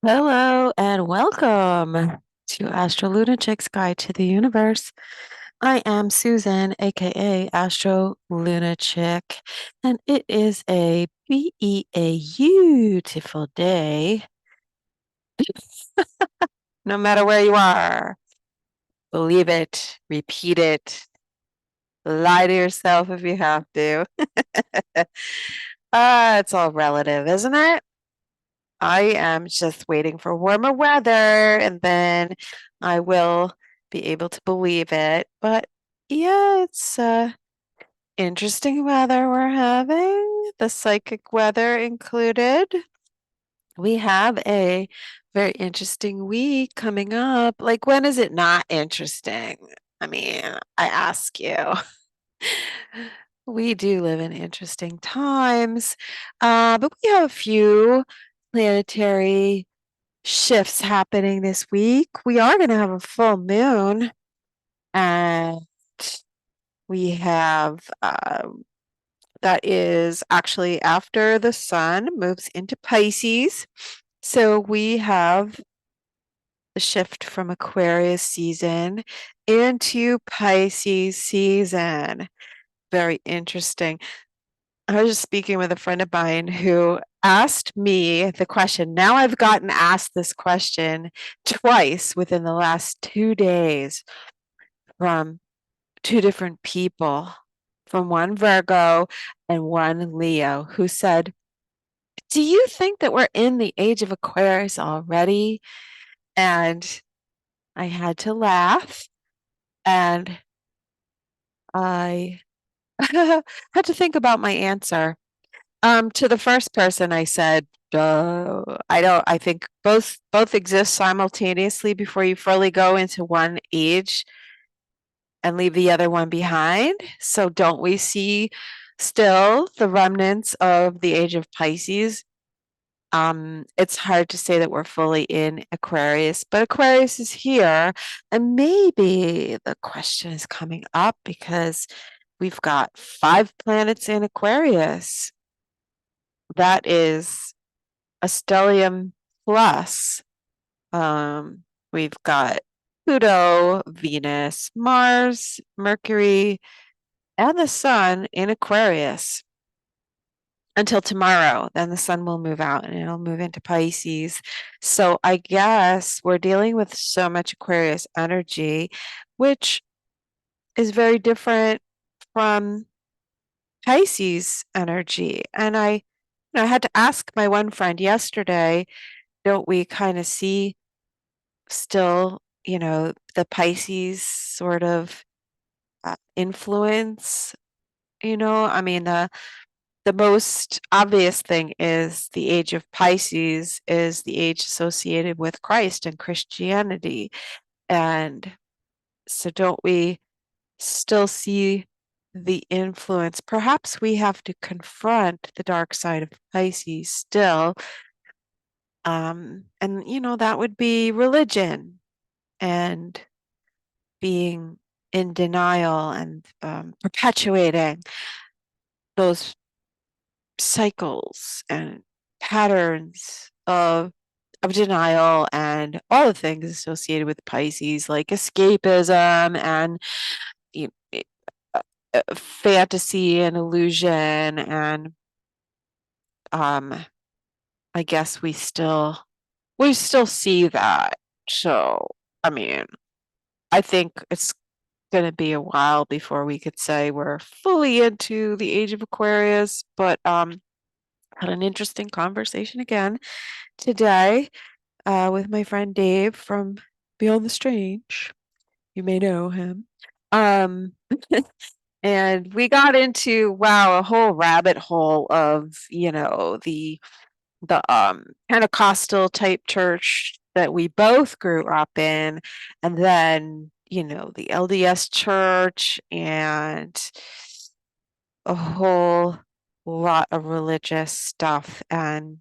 Hello and welcome to AstroLunaChick's Guide to the Universe. I am Susan, aka AstroLunaChick, and it is a beautiful day, no matter where you are. Believe it, repeat it, lie to yourself if you have to. It's all relative, isn't it? I am just waiting for warmer weather and then I will be able to believe it. But yeah, it's interesting weather we're having, the psychic weather included. We have a very interesting week coming up. Like, when is it not interesting? I mean, I ask you. We do live in interesting times, but we have a few planetary shifts happening this week. We are going to have a full moon, and we have that is actually after the sun moves into Pisces. So we have the shift from Aquarius season into Pisces season. Very interesting. I was just speaking with a friend of mine who asked me the question. Now I've gotten asked this question twice within the last 2 days from two different people, from one Virgo and one Leo, who said, "Do you think that we're in the age of Aquarius already?" And I had to laugh and I had to think about my answer. To the first person, I said, I think both exist simultaneously before you fully go into one age and leave the other one behind. So don't we see still the remnants of the age of Pisces? It's hard to say that we're fully in Aquarius, but Aquarius is here, and maybe the question is coming up because we've got 5 planets in Aquarius. That is a stellium plus. We've got Pluto, Venus, Mars, Mercury, and the Sun in Aquarius until tomorrow. Then the Sun will move out and it'll move into Pisces. So I guess we're dealing with so much Aquarius energy, which is very different from Pisces energy. And I had to ask my one friend yesterday, don't we kind of see still, the Pisces sort of influence? I mean, the most obvious thing is the age of Pisces is the age associated with Christ and Christianity. And so don't we still see the influence? Perhaps we have to confront the dark side of Pisces still. And that would be religion and being in denial and perpetuating those cycles and patterns of denial and all the things associated with Pisces, like escapism and you fantasy and illusion, and um, I guess we still see that. So, I mean, I think it's going to be a while before we could say we're fully into the age of Aquarius, but had an interesting conversation again today with my friend Dave from Beyond the Strange. You may know him. Um, and we got into, wow, a whole rabbit hole of, the Pentecostal type church that we both grew up in, and then, the LDS church and a whole lot of religious stuff. And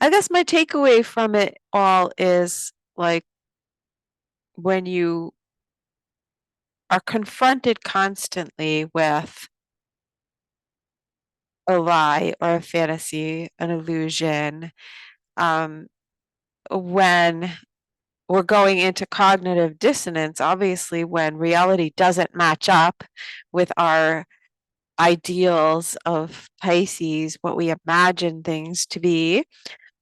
I guess my takeaway from it all is like when you are confronted constantly with a lie or a fantasy, an illusion, when we're going into cognitive dissonance, obviously, when reality doesn't match up with our ideals of Pisces, what we imagine things to be,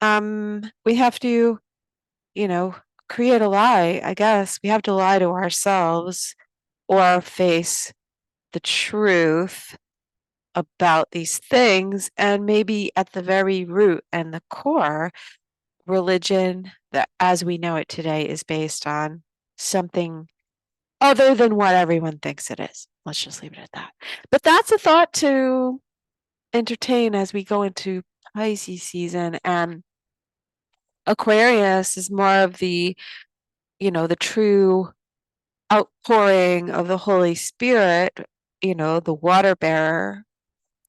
we have to, create a lie, I guess. We have to lie to ourselves or face the truth about these things. And maybe at the very root and the core, religion that as we know it today is based on something other than what everyone thinks it is. Let's just leave it at that. But that's a thought to entertain as we go into Pisces season. And Aquarius is more of the true outpouring of the Holy Spirit, the water bearer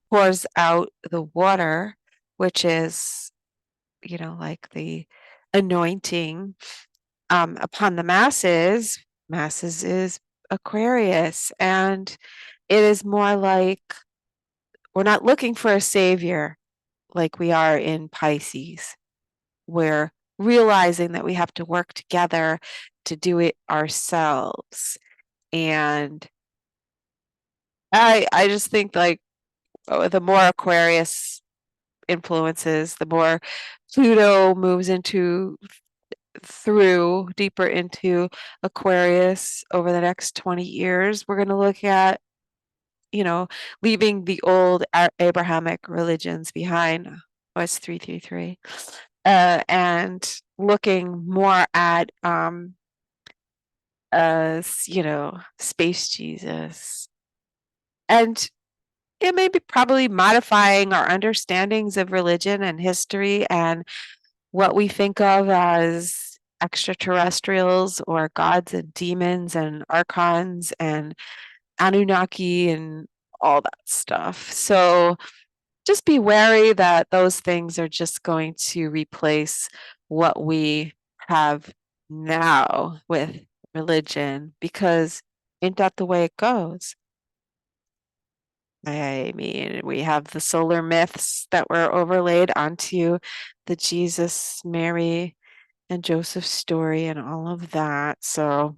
pours out the water, which is, like the anointing upon the masses. Masses is Aquarius, and it is more like we're not looking for a savior like we are in Pisces. We're realizing that we have to work together to do it ourselves. And I just think like the more Aquarius influences, the more Pluto moves through deeper into Aquarius over the next 20 years. We're going to look at, leaving the old Abrahamic religions behind. Oh, it's 333. And looking more at space Jesus. And it may be probably modifying our understandings of religion and history and what we think of as extraterrestrials or gods and demons and archons and Anunnaki and all that stuff. So just be wary that those things are just going to replace what we have now with religion, because ain't that the way it goes? I mean, we have the solar myths that were overlaid onto the Jesus, Mary, and Joseph story and all of that. So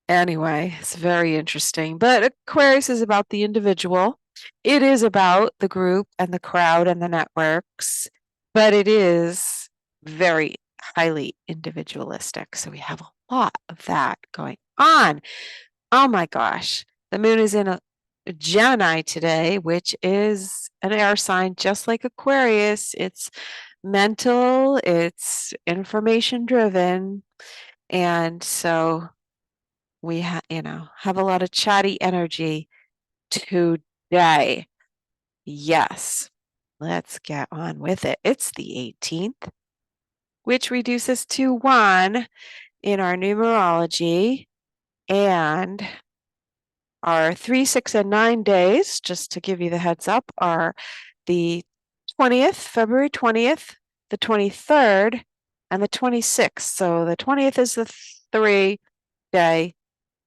anyway, it's very interesting. But Aquarius is about the individual. It is about the group and the crowd and the networks, but it is very highly individualistic. So we have a lot of that going on. Oh my gosh. The moon is in a Gemini today, which is an air sign just like Aquarius. It's mental, it's information driven. And so we have a lot of chatty energy today. Yes, let's get on with it. It's the 18th, which reduces to 1 in our numerology. And our 3, 6, and 9 days, just to give you the heads up, are the 20th, February 20th, the 23rd, and the 26th. So the 20th is the 3-day,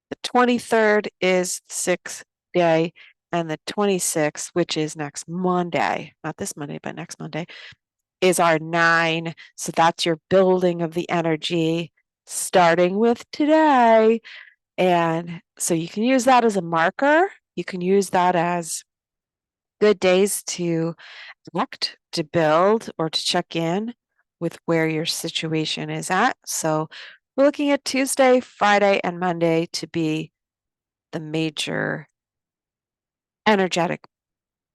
the 23rd is the 6-day, and the 26th, which is next Monday, not this Monday, but next Monday, is our 9. So that's your building of the energy starting with today. And so you can use that as a marker. You can use that as good days to connect, to build, or to check in with where your situation is at. So we're looking at Tuesday, Friday, and Monday to be the major energetic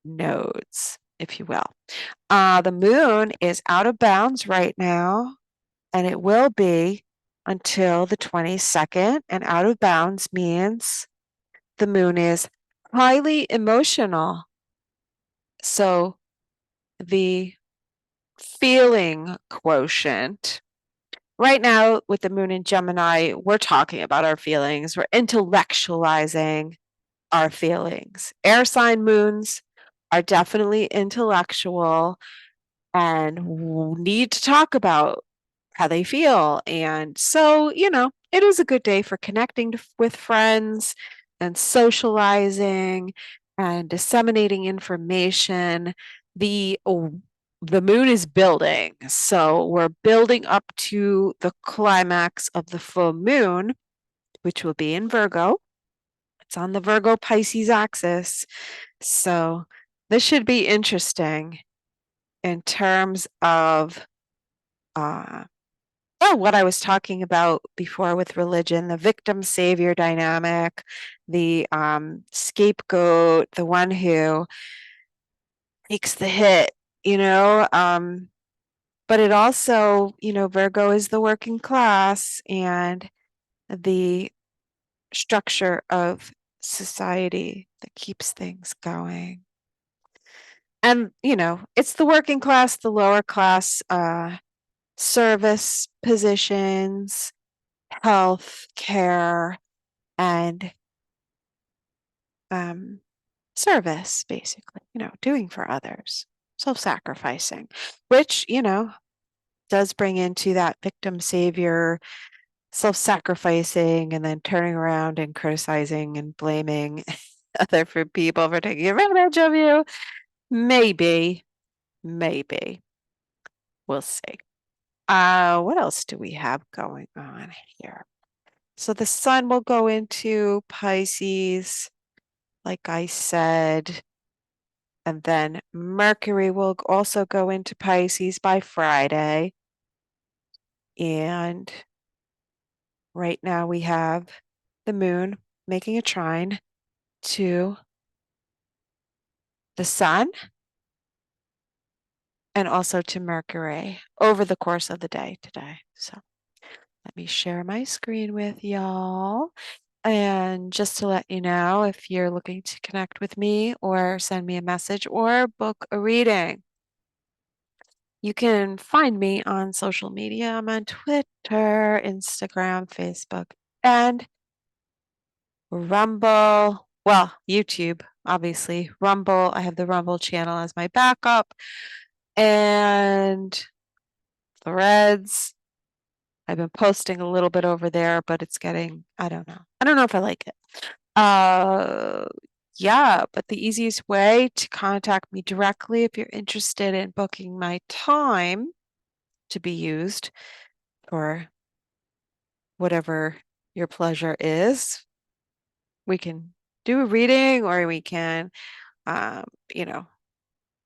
nodes, if you will. The moon is out of bounds right now, and it will be until the 22nd. And out of bounds means the moon is highly emotional. So the feeling quotient right now with the moon in Gemini, we're talking about our feelings. We're intellectualizing our feelings. Air sign moons are definitely intellectual and need to talk about how they feel. And so, it is a good day for connecting with friends and socializing and disseminating information. The the moon is building. So we're building up to the climax of the full moon, which will be in Virgo. It's on the Virgo Pisces axis. So this should be interesting in terms of what I was talking about before with religion, the victim savior dynamic, the scapegoat, the one who takes the hit, you know. But it also, Virgo is the working class and the structure of society that keeps things going. And, it's the working class, the lower class, service positions, health care, and service, basically, doing for others, self-sacrificing, which, does bring into that victim savior, self-sacrificing, and then turning around and criticizing and blaming other people for taking advantage of you. Maybe, maybe. We'll see. What else do we have going on here? So the sun will go into Pisces, like I said, and then Mercury will also go into Pisces by Friday. And right now we have the moon making a trine to the sun and also to Mercury over the course of the day today. So let me share my screen with y'all. And just to let you know, if you're looking to connect with me or send me a message or book a reading, you can find me on social media. I'm on Twitter, Instagram, Facebook, and Rumble. Well, YouTube, obviously. Rumble, I have the Rumble channel as my backup. And Threads, I've been posting a little bit over there, but it's getting, I don't know. I don't know if I like it. Yeah, but the easiest way to contact me directly if you're interested in booking my time to be used for whatever your pleasure is, we can do a reading or we can, you know,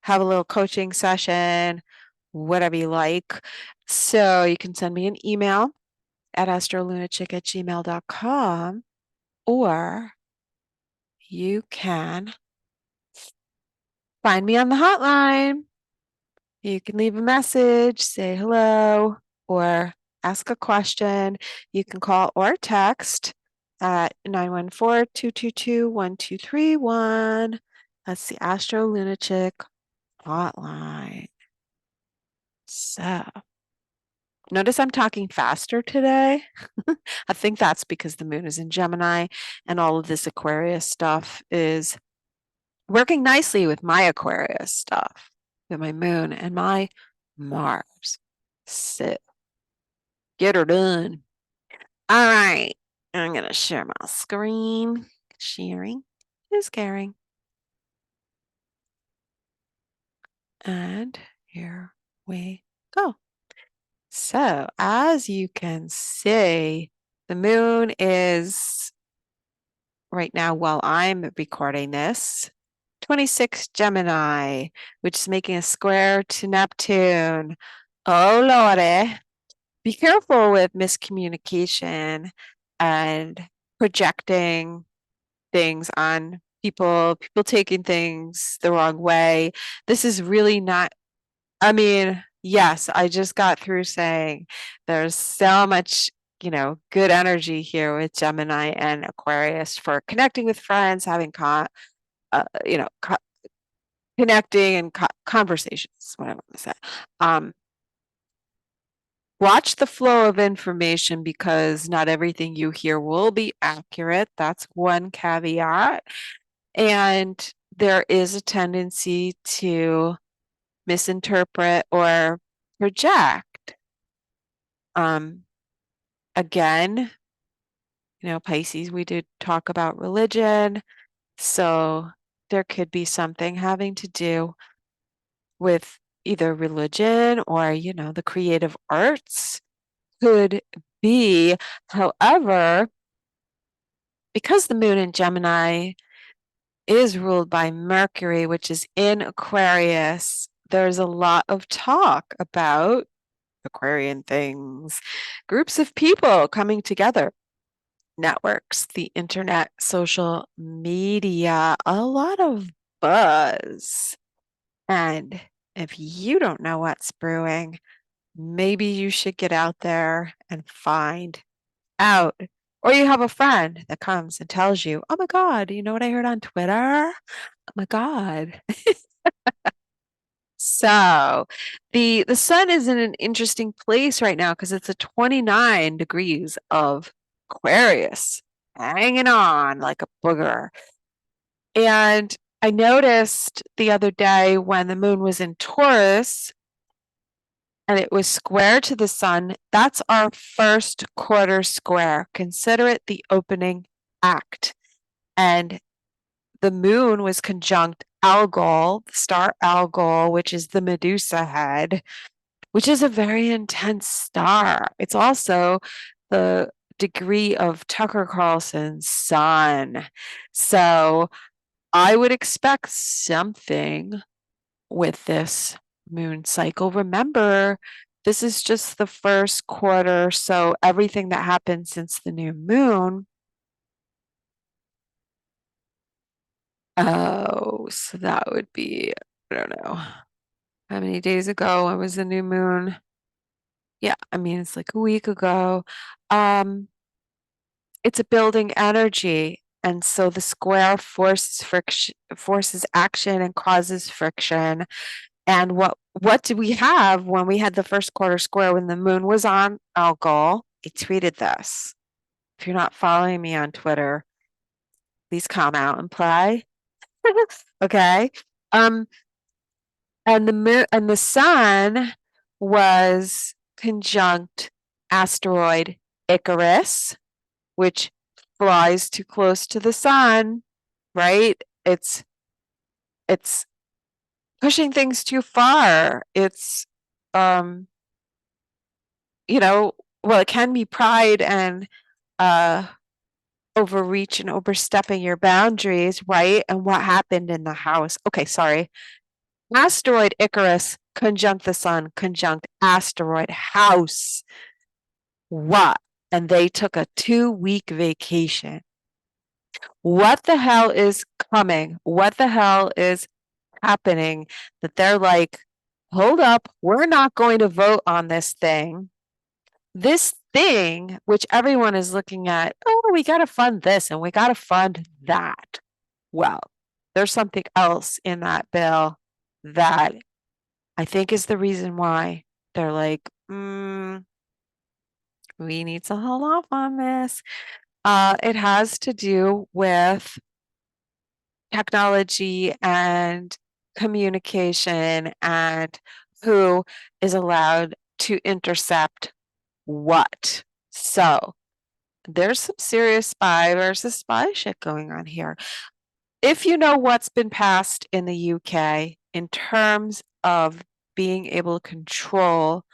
have a little coaching session, whatever you like. So you can send me an email at astrolunachick@gmail.com, or you can find me on the hotline. You can leave a message, say hello, or ask a question. You can call or text at 914-222-1231. That's the AstroLunaChick hotline. So, notice I'm talking faster today. I think that's because the moon is in Gemini and all of this Aquarius stuff is working nicely with my Aquarius stuff, with my moon and my Mars. So, get her done. All right. I'm going to share my screen. Sharing is caring. And here we go. So, as you can see, the moon is right now, while I'm recording this, 26 Gemini, which is making a square to Neptune. Oh, Lordy. Be careful with miscommunication and projecting things on people taking things the wrong way. This is really not, I mean, yes, I just got through saying there's so much, good energy here with Gemini and Aquarius for connecting with friends, having connecting and conversations, what I want to say. Watch the flow of information because not everything you hear will be accurate. That's one caveat. And there is a tendency to misinterpret or project. Again, Pisces, we did talk about religion. So there could be something having to do with either religion or, the creative arts could be. However, because the moon in Gemini is ruled by Mercury, which is in Aquarius, there's a lot of talk about Aquarian things, groups of people coming together, networks, the internet, social media, a lot of buzz. And if you don't know what's brewing, maybe you should get out there and find out. Or you have a friend that comes and tells you, oh my God, you know what I heard on Twitter? Oh my God. So the sun is in an interesting place right now because it's at 29 degrees of Aquarius, hanging on like a booger. And I noticed the other day when the moon was in Taurus and it was square to the sun, that's our first quarter square. Consider it the opening act. And the moon was conjunct Algol, the star Algol, which is the Medusa head, which is a very intense star. It's also the degree of Tucker Carlson's sun. So I would expect something with this moon cycle. Remember, this is just the first quarter, so everything that happened since the new moon. Oh, so that would be, I don't know, how many days ago? When was the new moon? Yeah, I mean, it's like a week ago. It's a building energy. And so the square forces action and causes friction. And what did we have when we had the first quarter square when the moon was on Algol? I tweeted this. If you're not following me on Twitter, please come out and play. Okay. Um, and the moon and the sun was conjunct asteroid Icarus, which flies too close to the sun, right? It's pushing things too far. It's well, it can be pride and uh overreach and overstepping your boundaries, right? And what happened in the house? Okay, sorry. Asteroid Icarus conjunct the sun, conjunct asteroid house. What? And they took a 2-week vacation. What the hell is coming? What the hell is happening that they're like, hold up, we're not going to vote on this thing. This thing, which everyone is looking at, oh, we got to fund this and we got to fund that. Well, there's something else in that bill that I think is the reason why they're like, we need to hold off on this. It has to do with technology and communication and who is allowed to intercept what. So there's some serious spy versus spy shit going on here. If you know what's been passed in the UK in terms of being able to control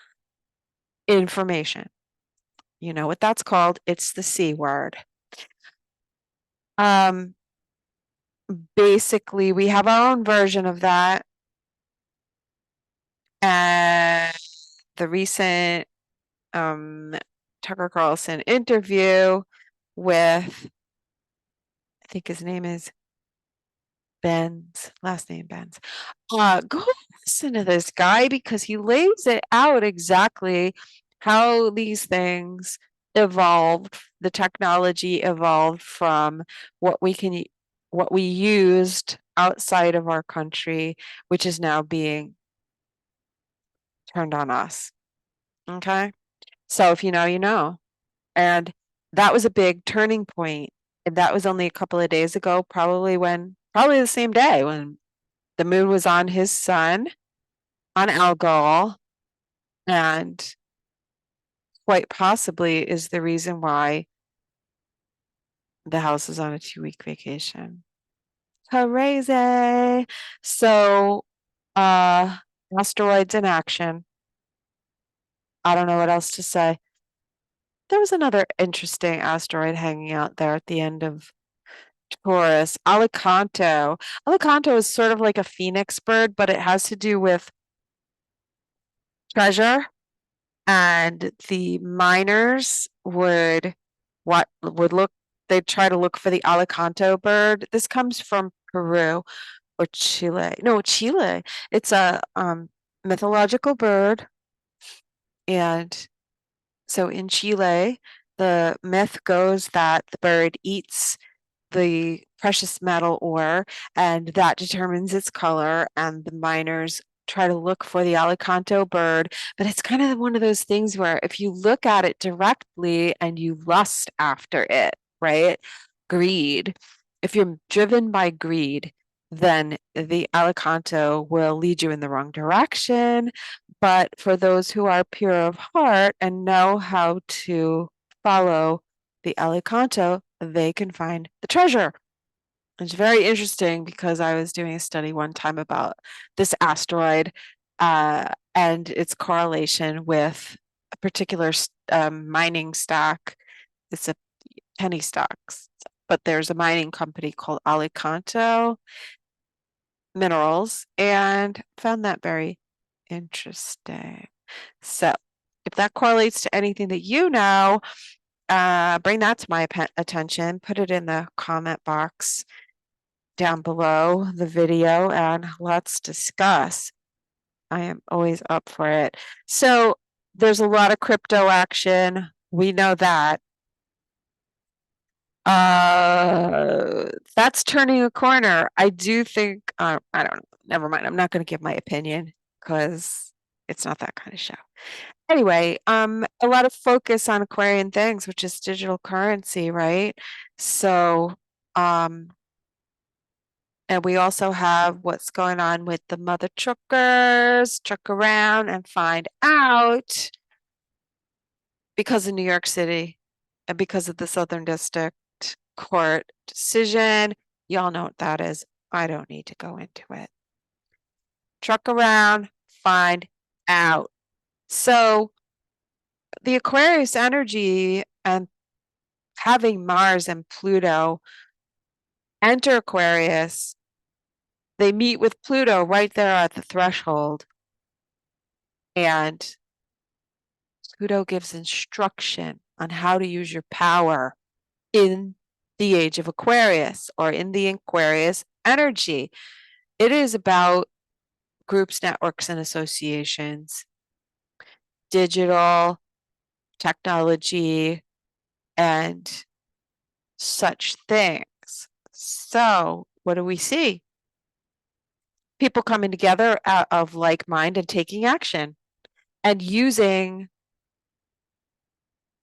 information, you know what that's called? It's the C word. Basically, we have our own version of that. And the recent Tucker Carlson interview with, I think his name is Benz, last name Benz. Go listen to this guy because he lays it out exactly how these things evolved, the technology evolved from what we used outside of our country, which is now being turned on us. Okay. So if you know, you know. And that was a big turning point. And that was only a couple of days ago, probably the same day when the moon was on his sun on Algol, and quite possibly is the reason why the house is on a 2-week vacation. Crazy. So, Asteroids in action. I don't know what else to say. There was another interesting asteroid hanging out there at the end of Taurus, Alicanto. Alicanto is sort of like a phoenix bird, but it has to do with treasure. And the miners would look, they'd try to look for the Alicanto bird. This comes from Peru or Chile. No, Chile. It's a mythological bird. And so in Chile, the myth goes that the bird eats the precious metal ore, and that determines its color. And the miners try to look for the Alicanto bird. But it's kind of one of those things where if you look at it directly and you lust after it, right? Greed. If you're driven by greed, then the Alicanto will lead you in the wrong direction. But for those who are pure of heart and know how to follow the Alicanto, they can find the treasure. It's very interesting because I was doing a study one time about this asteroid and its correlation with a particular mining stock. It's a penny stocks, but there's a mining company called Alicanto Minerals, and found that very interesting. So, if that correlates to anything that you know, bring that to my attention. Put it in the comment box down below the video and let's discuss. I am always up for it. So there's a lot of crypto action. We know that. That's turning a corner. I do think, I don't know. Never mind. I'm not going to give my opinion because it's not that kind of show. Anyway, a lot of focus on Aquarian things, which is digital currency, right? So, and we also have what's going on with the mother truckers, truck around and find out because of New York City and because of the Southern District Court decision. Y'all know what that is. I don't need to go into it. Truck around, find out. So the Aquarius energy and having Mars and Pluto enter Aquarius, they meet with Pluto right there at the threshold. And Pluto gives instruction on how to use your power in the age of Aquarius or in the Aquarius energy. It is about groups, networks, and associations, digital technology, and such things. So, what do we see? People coming together out of like mind and taking action and using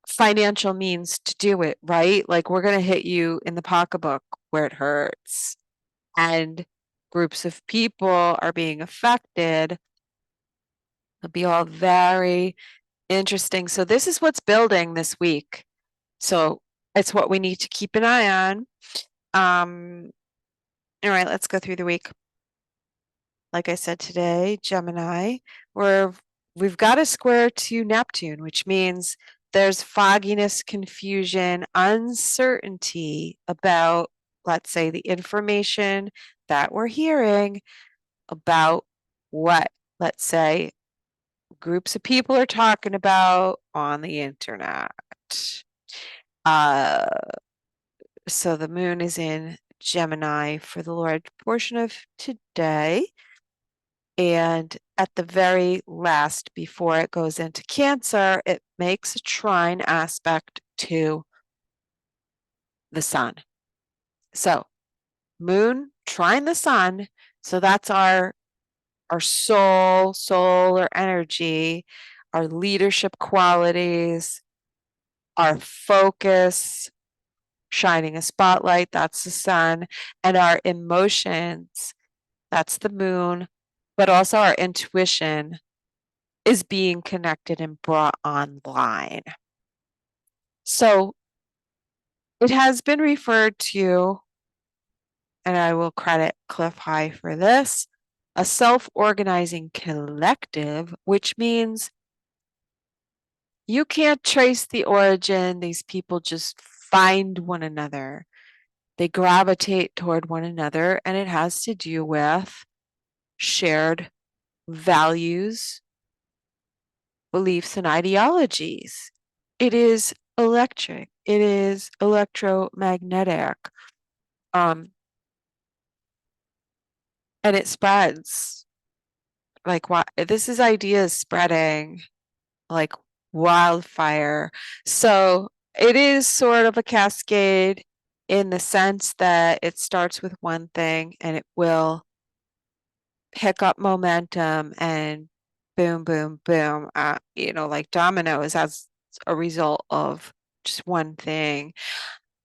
financial means to do it, right? Like we're going to hit you in the pocketbook where it hurts. And groups of people are being affected. It'll be all very interesting. So this is what's building this week. So it's what we need to keep an eye on. All right, let's go through the week. Like I said today, Gemini, we've got a square to Neptune, which means there's fogginess, confusion, uncertainty about, let's say, the information that we're hearing about what, let's say, groups of people are talking about on the internet. So the moon is in Gemini for the large portion of today. And at the very last, before it goes into Cancer, it makes a trine aspect to the sun. So moon trine the sun. So that's our solar energy, our leadership qualities, our focus, shining a spotlight, that's the sun, and our emotions, that's the moon, but also our intuition is being connected and brought online. So it has been referred to, and I will credit Cliff High for this, a self-organizing collective, which means you can't trace the origin. These people just find one another. They gravitate toward one another, and it has to do with shared values, beliefs, and ideologies. It is electric. It is electromagnetic. Um, and it spreads. Like what this is ideas spreading like wildfire. So it is sort of a cascade in the sense that it starts with one thing and it will pick up momentum and boom, boom, boom, like dominoes as a result of just one thing.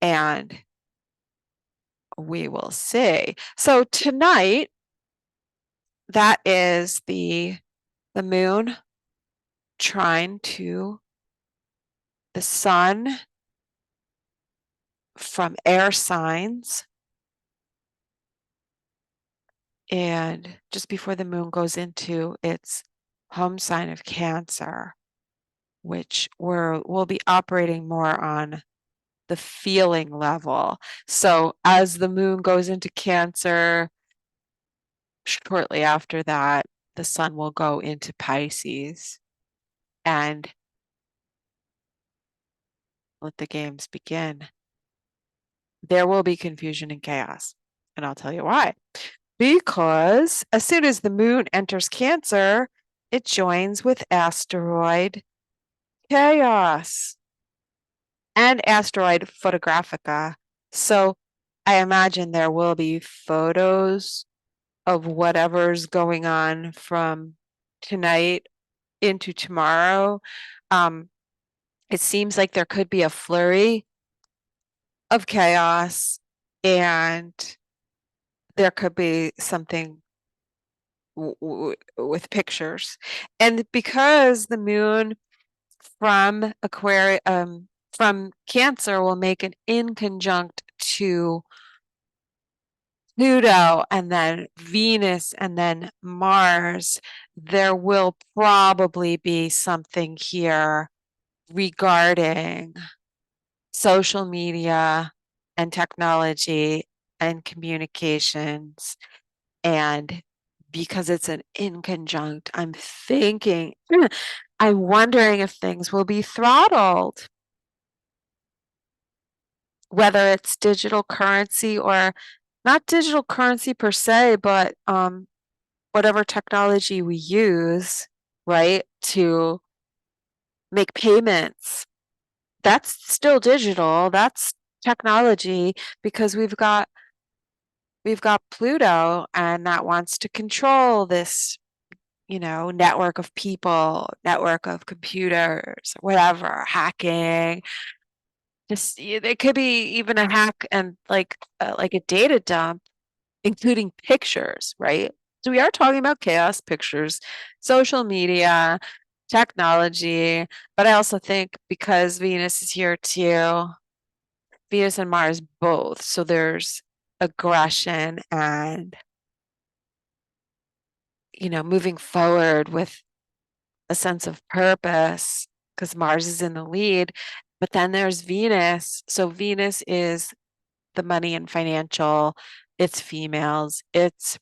And we will see. So tonight, that is the moon trine to the sun from air signs. And just before the moon goes into its home sign of Cancer, which we'll be operating more on the feeling level. So as the moon goes into Cancer, shortly after that, the sun will go into Pisces and let the games begin. There will be confusion and chaos, and I'll tell you why. Because as soon as the moon enters Cancer, it joins with asteroid chaos and asteroid photographica. So I imagine there will be photos of whatever's going on from tonight into tomorrow. It seems like there could be a flurry of chaos and there could be something with pictures. And because the moon from from Cancer will make an inconjunct to Pluto and then Venus and then Mars, there will probably be something here regarding social media and technology and communications. And because it's an inconjunct, I'm thinking, I'm wondering if things will be throttled, whether it's digital currency or not digital currency per se, but whatever technology we use, right, to make payments. That's still digital. That's technology because we've got Pluto and that wants to control this, network of people, network of computers, whatever, hacking. Just it could be even a hack and like a data dump, including pictures, right? So we are talking about chaos, pictures, social media, technology, but I also think because Venus is here too, Venus and Mars both, so there's aggression and moving forward with a sense of purpose because Mars is in the lead. But then there's Venus. So Venus is the money and financial, it's females, it's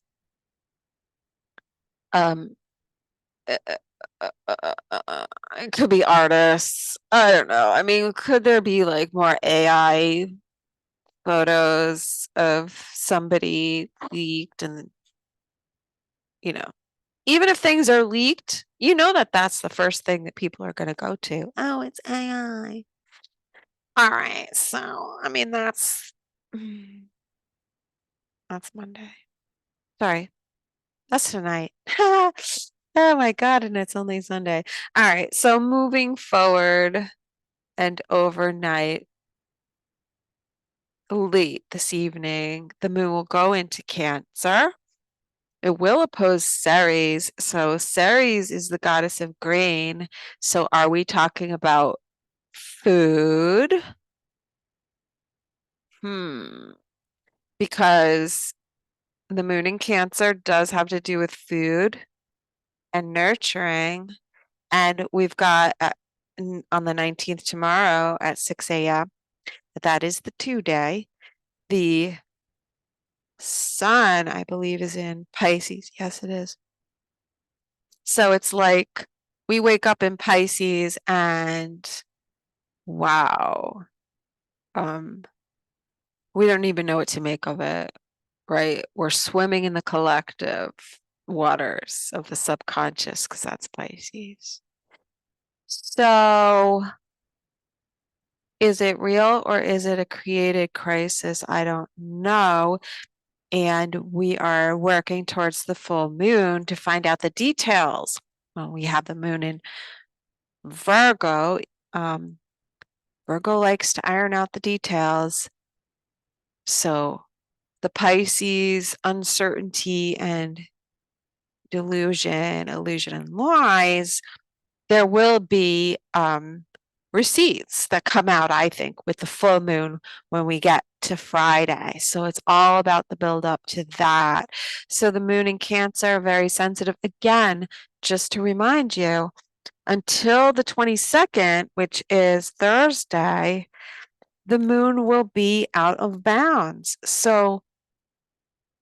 um uh, it could be artists. I don't know. I mean, could there be like more AI photos of somebody leaked and you know even if things are leaked, that's the first thing that people are going to go to. Oh, it's AI. All right. So, I mean, that's Monday. Sorry. That's tonight. Oh my God, and it's only Sunday. All right. So, moving forward and overnight, late this evening, the moon will go into Cancer. It will oppose Ceres. So Ceres is the goddess of grain. So are we talking about food? Because The moon in Cancer does have to do with food and nurturing. And we've got on the 19th tomorrow at 6 a.m. That is the 2 day. The sun, I believe, is in Pisces. Yes, it is. So it's like we wake up in Pisces and wow, um, we don't even know what to make of it, right? We're swimming in the collective waters of the subconscious because that's Pisces. So is it real or is it a created crisis? I don't know. And we are working towards the full moon to find out the details. Well, we have the moon in Virgo. Um, Virgo likes to iron out the details. So the Pisces uncertainty and delusion, illusion, and lies, there will be receipts that come out, I think, with the full moon when we get to Friday. So it's all about the build up to that. So the moon in Cancer, very sensitive. Again, just to remind you, until the 22nd, which is Thursday, the moon will be out of bounds. So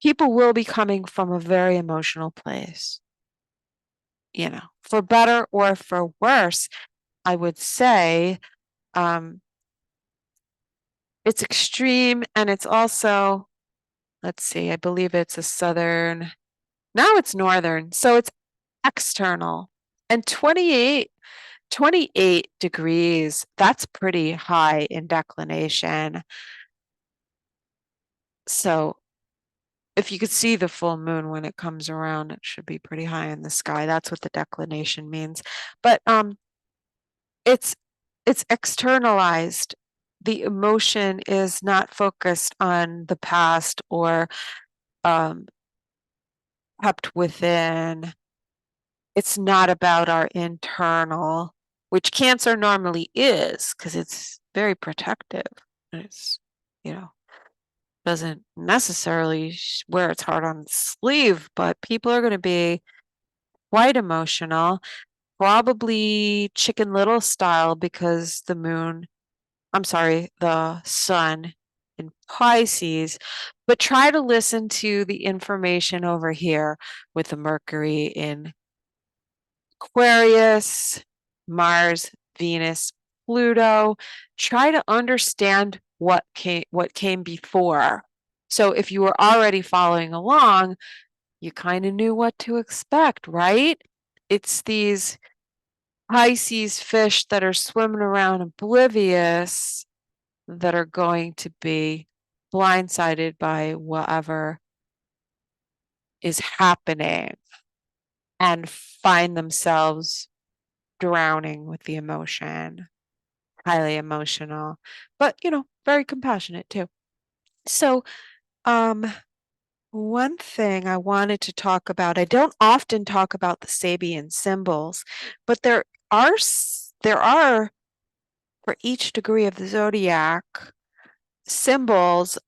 people will be coming from a very emotional place, for better or for worse. I would say it's extreme and it's also, let's see, I believe it's a southern, now it's northern, so it's external. And 28 degrees, that's pretty high in declination. So if you could see the full moon when it comes around, it should be pretty high in the sky. That's what the declination means. But it's externalized. The emotion is not focused on the past or kept within. It's not about our internal, which Cancer normally is, because it's very protective. And it's, doesn't necessarily wear its heart on its sleeve, but people are going to be quite emotional, probably Chicken Little style because the sun in Pisces, but try to listen to the information over here with the Mercury in Aquarius, Mars, Venus, Pluto. Try to understand what came before. So if you were already following along, you kind of knew what to expect, right? It's these Pisces fish that are swimming around oblivious that are going to be blindsided by whatever is happening and find themselves drowning with the emotion, highly emotional, but very compassionate too. So, one thing I wanted to talk about, I don't often talk about the Sabian symbols, but there are for each degree of the zodiac symbols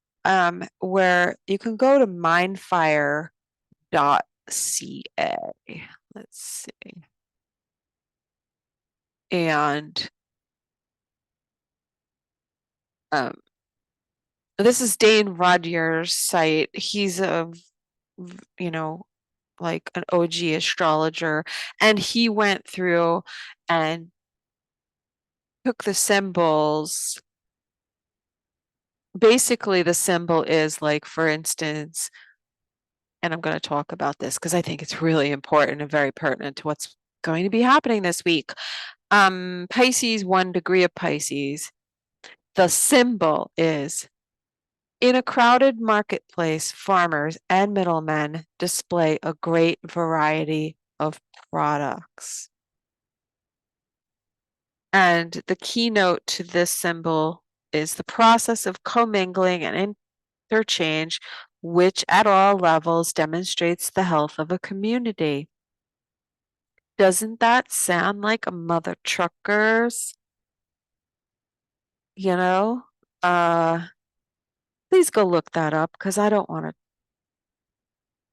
where you can go to mindfire.ca. Let's see. And this is Dane Rudier's site. He's like an OG astrologer, and he went through and took the symbols. Basically, the symbol is like, for instance, and I'm going to talk about this because I think it's really important and very pertinent to what's going to be happening this week. Pisces, 1 degree of Pisces. The symbol is in a crowded marketplace, farmers and middlemen display a great variety of products. And the keynote to this symbol is the process of commingling and interchange, which at all levels demonstrates the health of a community. Doesn't that sound like a mother truckers? You know? Please go look that up because I don't want to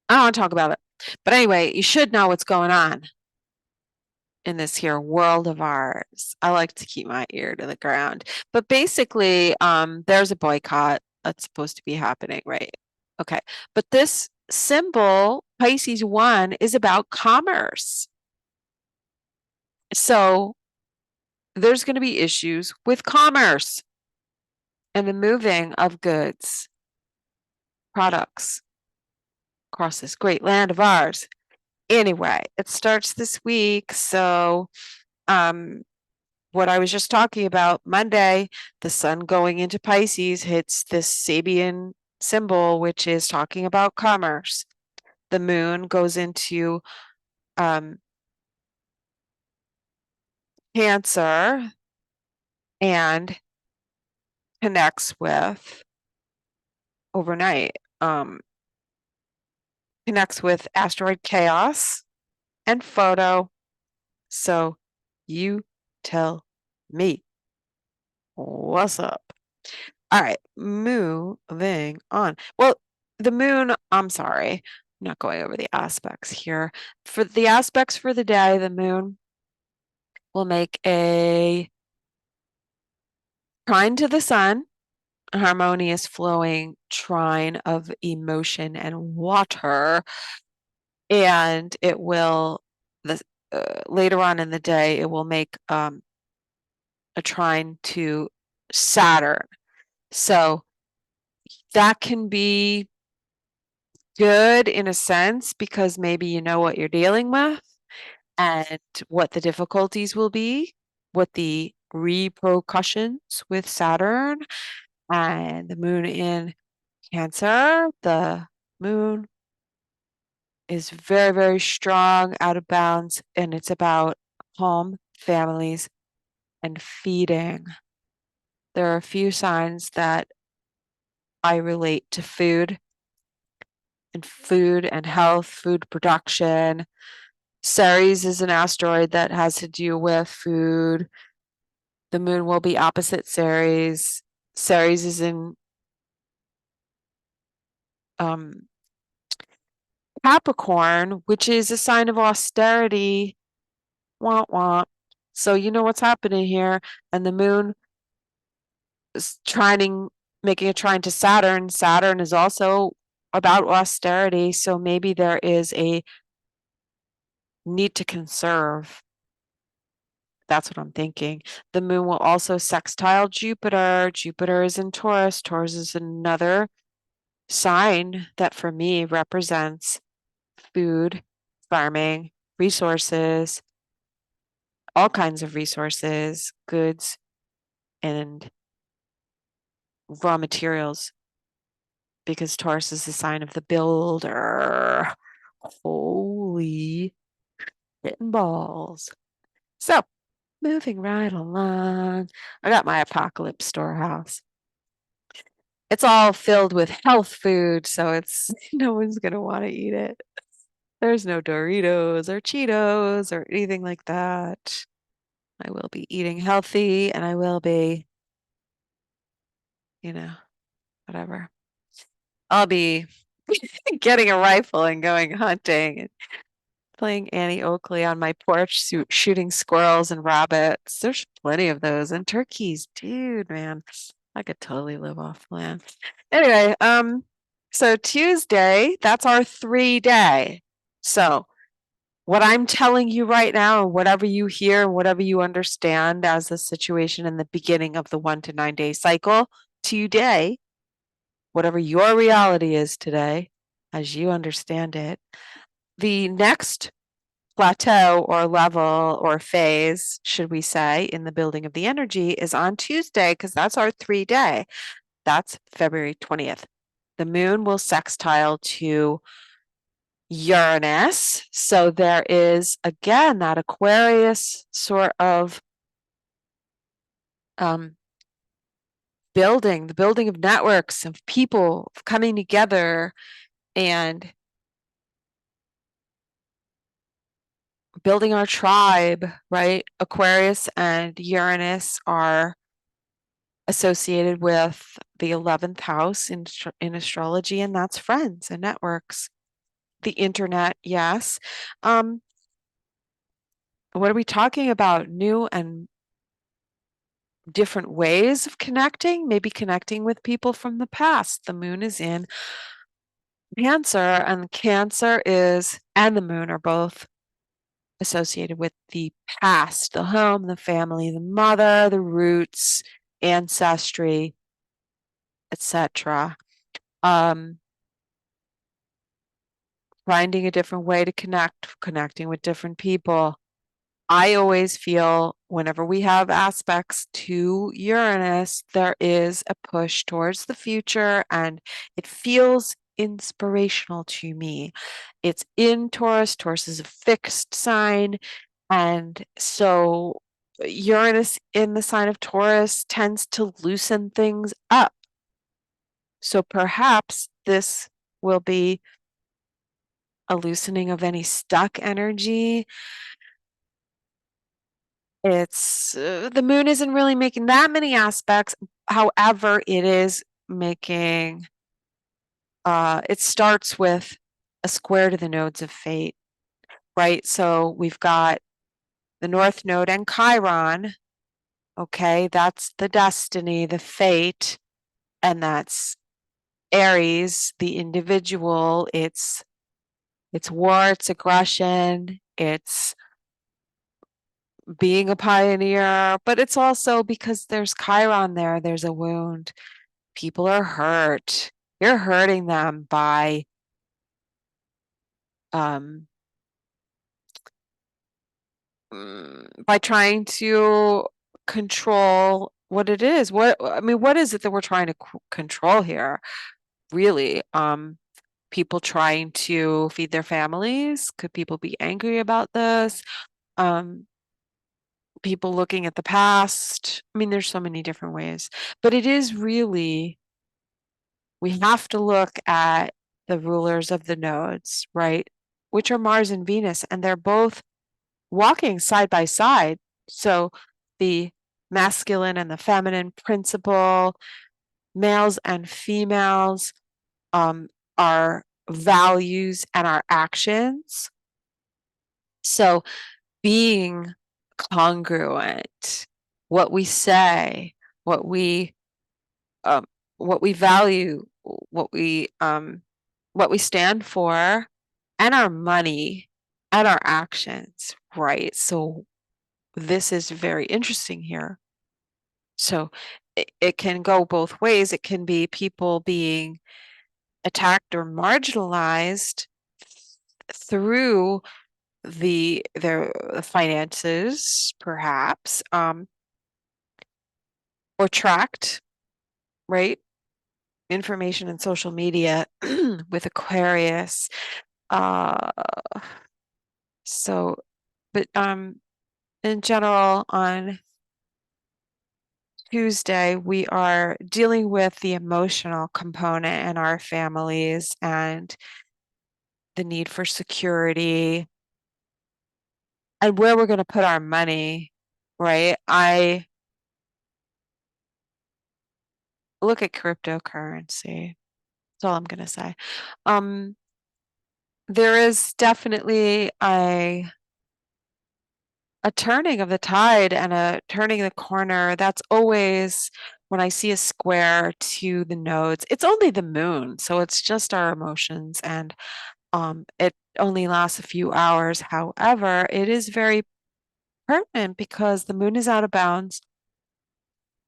I don't want to talk about it. But anyway, you should know what's going on in this here world of ours. I like to keep my ear to the ground. But basically, there's a boycott that's supposed to be happening, right? Okay. But this symbol, Pisces 1, is about commerce. So there's going to be issues with commerce and the moving of goods, products across this great land of ours. Anyway, it starts this week. So, what I was just talking about, Monday, the sun going into Pisces hits this Sabian symbol, which is talking about commerce. The moon goes into Cancer and connects with overnight, connects with asteroid chaos and photo. So you tell me what's up. All right, moving on. Well, the moon, I'm sorry, I'm not going over the aspects here. For the aspects for the day, the moon will make a trine to the sun, a harmonious flowing trine of emotion and water, and it will, later on in the day, it will make a trine to Saturn. So that can be good in a sense because maybe you know what you're dealing with and what the difficulties will be, what the repercussions with Saturn and the moon in Cancer. The moon is very, very strong, out of bounds, and it's about home, families, and feeding. There are a few signs that I relate to food and health, food production. Ceres is an asteroid that has to do with food. The moon will be opposite Ceres. Ceres is in Capricorn, which is a sign of austerity. Wah, wah. So you know what's happening here. And the moon is making a trine to Saturn. Saturn is also about austerity. So maybe there is a need to conserve. That's what I'm thinking. The moon will also sextile Jupiter. Jupiter is in Taurus. Taurus is another sign that for me represents food, farming, resources, all kinds of resources, goods, and raw materials, because Taurus is the sign of the builder. Holy hitting balls. So, moving right along, I got my apocalypse storehouse. It's all filled with health food, so it's no one's gonna want to eat it. There's no Doritos or Cheetos or anything like that. I will be eating healthy and I will be, whatever. I'll be getting a rifle and going hunting and playing Annie Oakley on my porch, shooting squirrels and rabbits. There's plenty of those and turkeys, dude, man. I could totally live off land. Anyway, so Tuesday, that's our 3-day. So what I'm telling you right now, whatever you hear, whatever you understand as the situation in the beginning of the 1 to 9 day cycle, today, whatever your reality is today, as you understand it, the next plateau or level or phase, should we say, in the building of the energy is on Tuesday, because that's our 3-day. That's February 20th. The moon will sextile to Uranus. So there is, again, that Aquarius sort of the building of networks of people coming together and building our tribe, right? Aquarius and Uranus are associated with the 11th house in astrology, and that's friends and networks. the internet, yes. Um, what are we talking about? New and different ways of connecting, maybe connecting with people from the past. The moon is in Cancer, and Cancer is, and the moon are both associated with the past, the home, the family, the mother, the roots, ancestry, etc. Um, finding a different way to connect, connecting with different people. I always feel whenever we have aspects to Uranus, there is a push towards the future, and it feels inspirational to me. It's in Taurus. Taurus is a fixed sign. And so Uranus in the sign of Taurus tends to loosen things up. So perhaps this will be a loosening of any stuck energy. It's the moon isn't really making that many aspects. However, it is making, it starts with a square to the nodes of fate, right? So we've got the North Node and Chiron. Okay, that's the destiny, the fate, and that's Aries, the individual. It's war, it's aggression, it's being a pioneer, but it's also because there's Chiron there, there's a wound. People are hurt. You're hurting them um by trying to control what it is. What I mean, what is it that we're trying to control here? Really? People trying to feed their families? Could people be angry about this? Um, people looking at the past. I mean, there's so many different ways, but it is really, we have to look at the rulers of the nodes, right? Which are Mars and Venus, and they're both walking side by side. So the masculine and the feminine principle, males and females, our values and our actions. So being congruent, what we say, what we um, what we value, what we stand for, and our money and our actions, right? So this is very interesting here. So it can go both ways. It can be people being attacked or marginalized through their finances, perhaps, or tracked, right? Information and social media with Aquarius. Uh, so, but in general, on Tuesday, we are dealing with the emotional component in our families and the need for security and where we're going to put our money, right? I look at cryptocurrency. That's all I'm going to say. There is definitely a turning of the tide and a turning the corner. That's always when I see a square to the nodes. It's only the moon, so it's just our emotions, and it only lasts a few hours. However, it is very pertinent because the moon is out of bounds.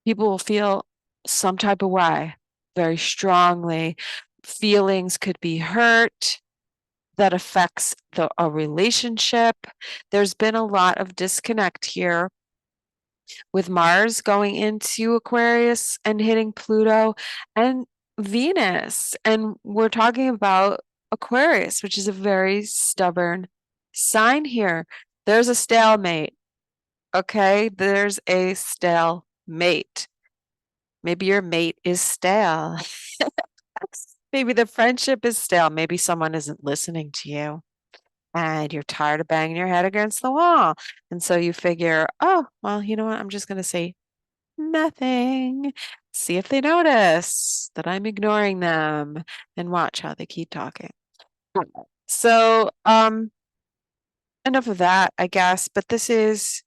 People will feel some type of way very strongly. Feelings could be hurt that affects a relationship. There's been a lot of disconnect here with Mars going into Aquarius and hitting Pluto and Venus. And we're talking about Aquarius, which is a very stubborn sign here. There's a stalemate. Okay, there's a stalemate. Maybe your mate is stale. Maybe the friendship is stale. Maybe someone isn't listening to you and you're tired of banging your head against the wall. And so you figure, oh, well, you know what? I'm just going to say nothing. See if they notice that I'm ignoring them and watch how they keep talking. So, enough of that, I guess, but this is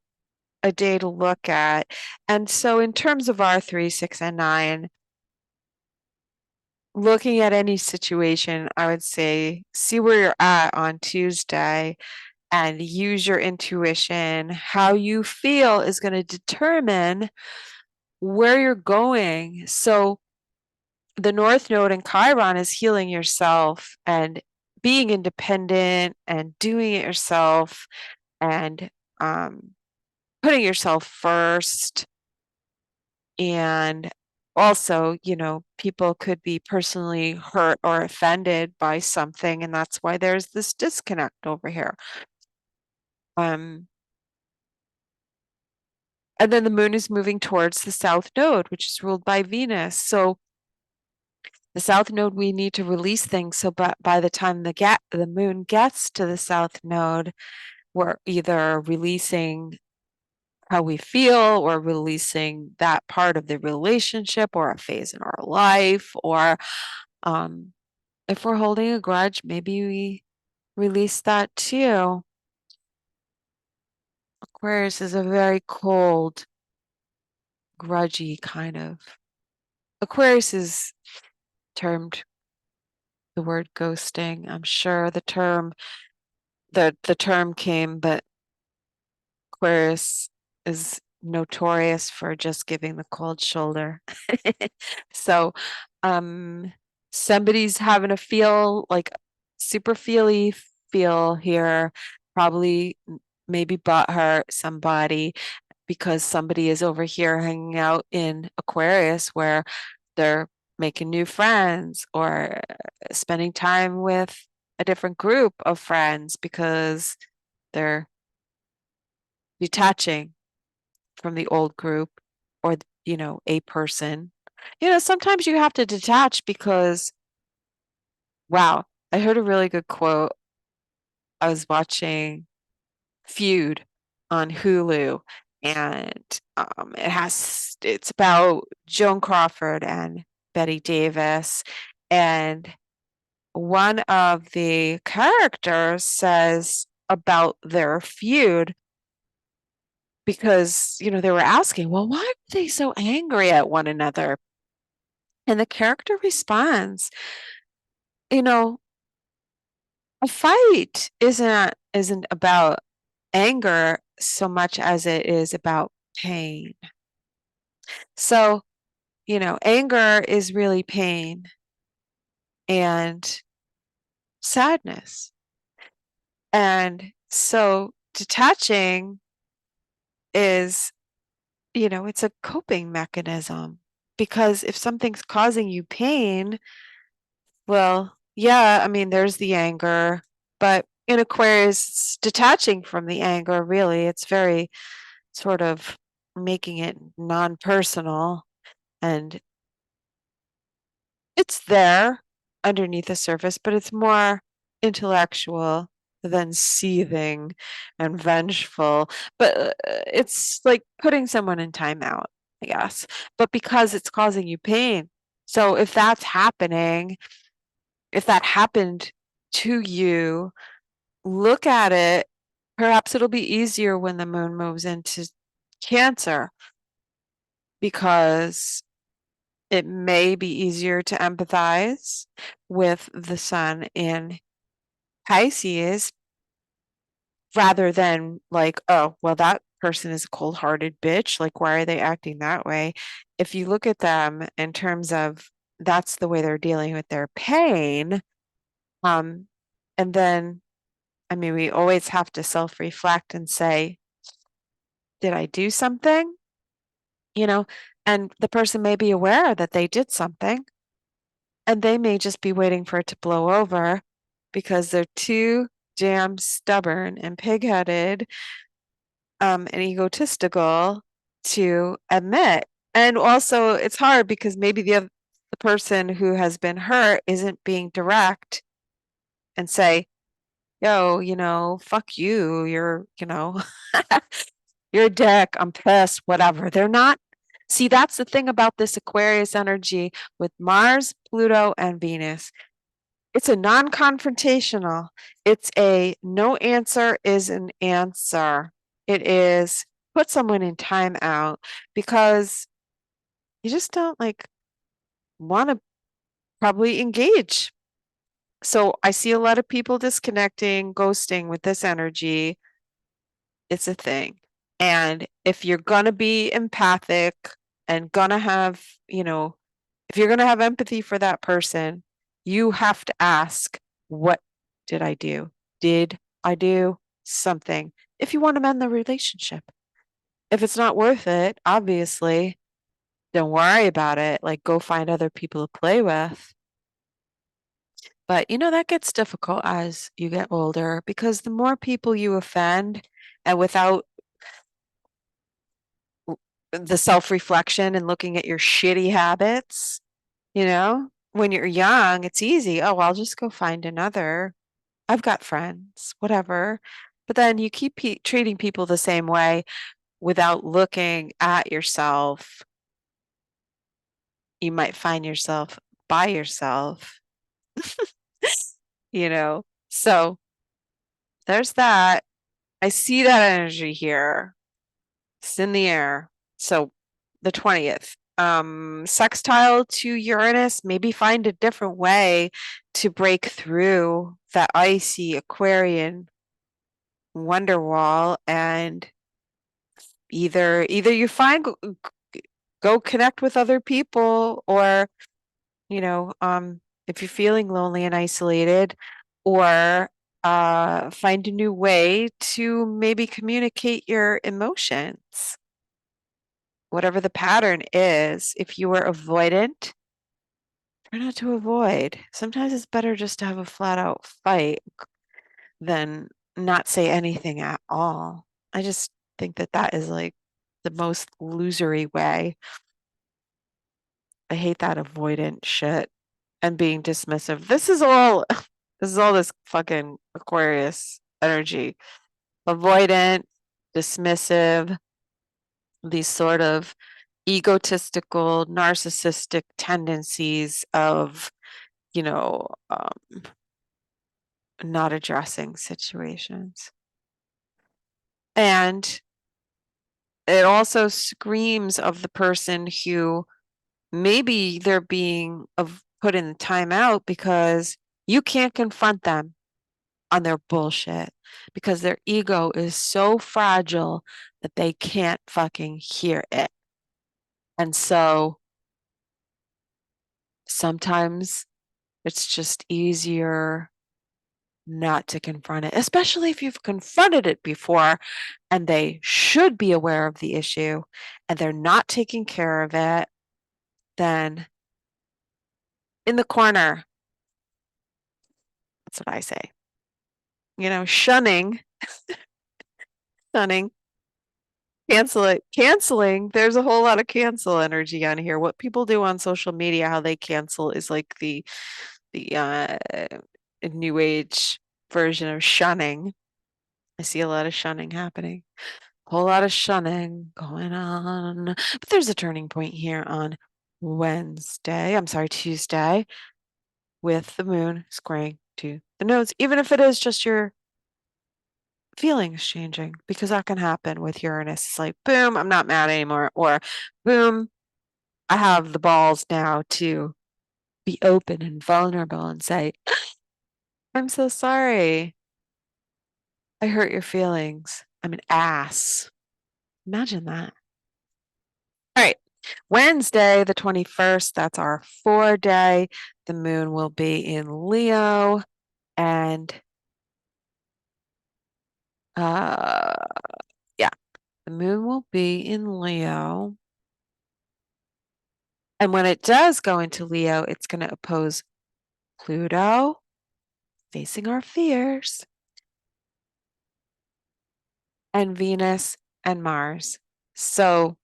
a day to look at. And so in terms of our 3, 6, and 9, looking at any situation, I would say see where you're at on Tuesday and use your intuition. How you feel is going to determine where you're going. So the North Node in Chiron is healing yourself and being independent and doing it yourself and putting yourself first. And also, people could be personally hurt or offended by something, and that's why there's this disconnect over here. And then the moon is moving towards the South Node, which is ruled by Venus. So the South Node, we need to release things. So by the time the moon gets to the South Node, we're either releasing how we feel or releasing that part of the relationship or a phase in our life, or if we're holding a grudge, maybe we release that too. Aquarius is a very cold, grudgy kind of. Aquarius is termed the word ghosting. I'm sure the term came, but Aquarius is notorious for just giving the cold shoulder. So, somebody's having a feel like super feely feel here, probably maybe hurt somebody because somebody is over here hanging out in Aquarius where they're making new friends or spending time with a different group of friends because they're detaching from the old group or, a person. Sometimes you have to detach because, wow, I heard a really good quote. I was watching Feud on Hulu, and it's about Joan Crawford and Betty Davis, and one of the characters says about their feud because, they were asking, well, why are they so angry at one another? And the character responds, you know, a fight isn't about anger so much as it is about pain. So, anger is really pain and sadness. And so detaching is, it's a coping mechanism because if something's causing you pain, well, yeah, I mean, there's the anger, but in Aquarius, it's detaching from the anger, really. It's very sort of making it non-personal, and it's there underneath the surface, but it's more intellectual than seething and vengeful. But it's like putting someone in timeout, I guess, but because it's causing you pain. So if that's happening, if that happened to you, look at it. Perhaps it'll be easier when the moon moves into Cancer because it may be easier to empathize with the sun in Pisces rather than like, oh, well, that person is a cold-hearted bitch. Like, why are they acting that way? If you look at them in terms of that's the way they're dealing with their pain, and then I mean, we always have to self-reflect and say, did I do something? You know, and the person may be aware that they did something, and they may just be waiting for it to blow over because they're too damn stubborn and pig-headed, and egotistical to admit. And also, it's hard because maybe the person who has been hurt isn't being direct and say, yo, fuck you. You're a dick. I'm pissed, whatever. They're not. See, that's the thing about this Aquarius energy with Mars, Pluto, and Venus. It's a non-confrontational. It's a no answer is an answer. It is put someone in timeout because you just don't like want to probably engage. So I see a lot of people disconnecting, ghosting with this energy. It's a thing. And if you're gonna be empathic and gonna have, if you're gonna have empathy for that person, you have to ask, what did I do? Did I do something? If you want to mend the relationship. If it's not worth it, obviously, don't worry about it. Like, go find other people to play with. But that gets difficult as you get older because the more people you offend and without the self-reflection and looking at your shitty habits, when you're young, it's easy. Oh, I'll just go find another. I've got friends, whatever. But then you keep treating people the same way without looking at yourself. You might find yourself by yourself, you know? So there's that. I see that energy here. It's in the air. So the 20th. Sextile to Uranus, maybe find a different way to break through that icy Aquarian wonder wall and either you find go connect with other people or if you're feeling lonely and isolated or find a new way to maybe communicate your emotions. Whatever the pattern is, if you were avoidant, try not to avoid. Sometimes it's better just to have a flat out fight than not say anything at all. I just think that is like the most losery way. I hate that avoidant shit and being dismissive. This is all this fucking Aquarius energy. Avoidant, dismissive, these sort of egotistical, narcissistic tendencies of, you know, um, not addressing situations. And it also screams of the person who maybe they're being put in timeout because you can't confront them on their bullshit because their ego is so fragile that they can't fucking hear it. And so sometimes it's just easier not to confront it, especially if you've confronted it before and they should be aware of the issue and they're not taking care of it, then in the corner. That's what I say. Shunning, shunning, cancel it, canceling. There's a whole lot of cancel energy on here. What people do on social media, how they cancel is like the new age version of shunning. I see a lot of shunning happening. A whole lot of shunning going on. But there's a turning point here on Tuesday, with the moon squaring to the nodes, even if it is just your feelings changing, because that can happen with Uranus. It's like, boom, I'm not mad anymore, or boom, I have the balls now to be open and vulnerable and say, I'm so sorry. I hurt your feelings. I'm an ass. Imagine that. All right. Wednesday, the 21st, that's our 4-day. The moon will be in Leo and uh yeah, the moon will be in Leo. And when it does go into Leo, it's going to oppose Pluto, facing our fears, and Venus and Mars. So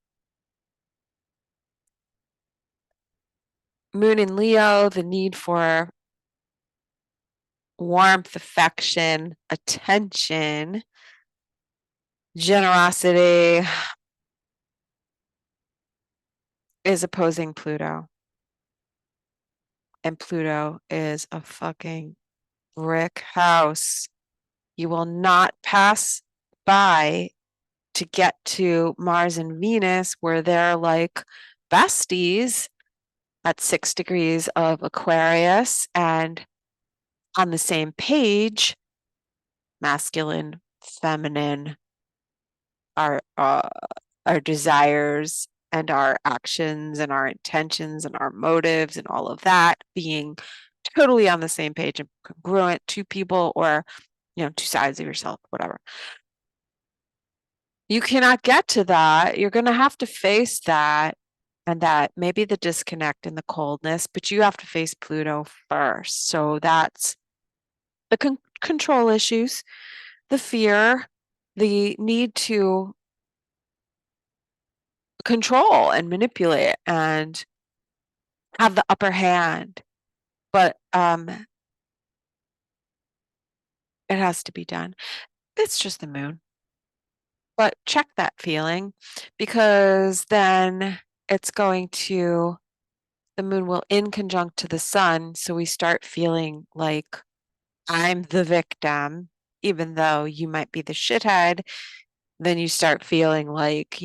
moon in Leo, the need for warmth, affection, attention, generosity is opposing Pluto. and Pluto is a fucking brick house. You will not pass by to get to Mars and Venus, where they're like besties at 6 degrees of Aquarius and on the same page, masculine, feminine, our our desires and our actions and our intentions and our motives and all of that being totally on the same page and congruent, two people or two sides of yourself, whatever. You cannot get to that. You're going to have to face that, and that maybe the disconnect and the coldness, but you have to face Pluto first. So that's the control issues, the fear, the need to control and manipulate and have the upper hand. But it has to be done. It's just the moon. But check that feeling, because then it's going to, the moon will in conjunct to the sun. So we start feeling like I'm the victim, even though you might be the shithead. Then you start feeling like,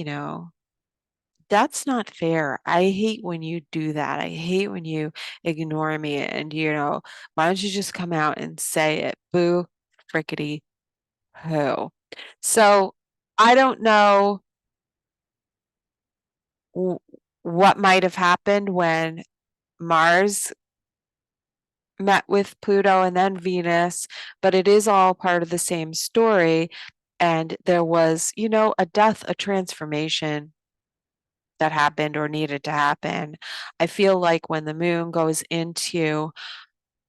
that's not fair. I hate when you do that. I hate when you ignore me. And, why don't you just come out and say it? Boo, frickety, hoo. So I don't know what might have happened when Mars met with Pluto and then Venus, but it is all part of the same story. And there was, a death, a transformation that happened or needed to happen. I feel like when the moon goes into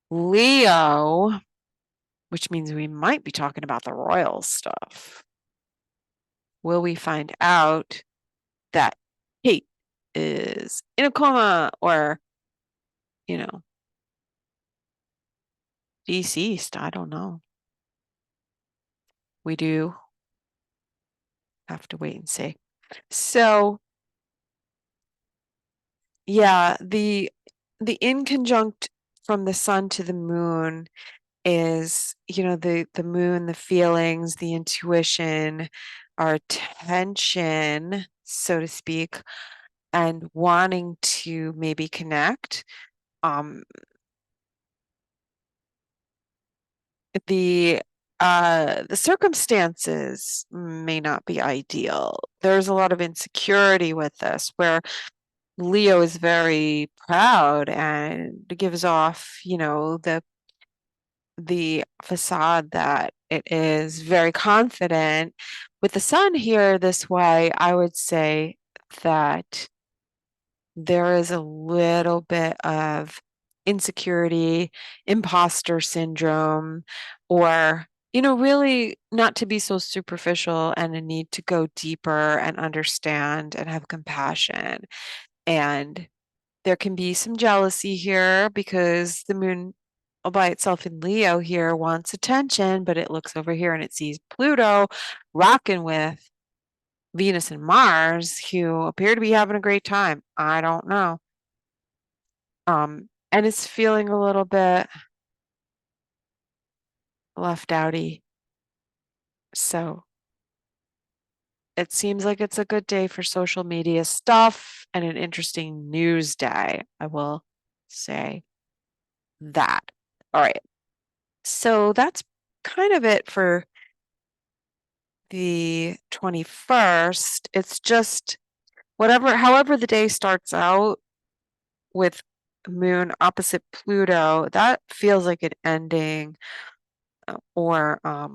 Leo, which means we might be talking about the royal stuff, will we find out that Kate is in a coma or, deceased? I don't know. We do have to wait and see. So, yeah, the inconjunct from the sun to the moon is, the moon, the feelings, the intuition, our attention, so to speak, and wanting to maybe connect. The the circumstances may not be ideal. There's a lot of insecurity with this, where Leo is very proud and gives off, the facade that it is very confident. With the sun here this way, I would say that there is a little bit of insecurity, imposter syndrome, or, really not to be so superficial and a need to go deeper and understand and have compassion. And there can be some jealousy here because the moon all by itself in Leo here wants attention, but it looks over here and it sees Pluto rocking with Venus and Mars, who appear to be having a great time. I don't know. And it's feeling a little bit left outy. So it seems like it's a good day for social media stuff and an interesting news day. I will say that. All right. So that's kind of it for the 21st. It's just however the day starts out with moon opposite Pluto, that feels like an ending or a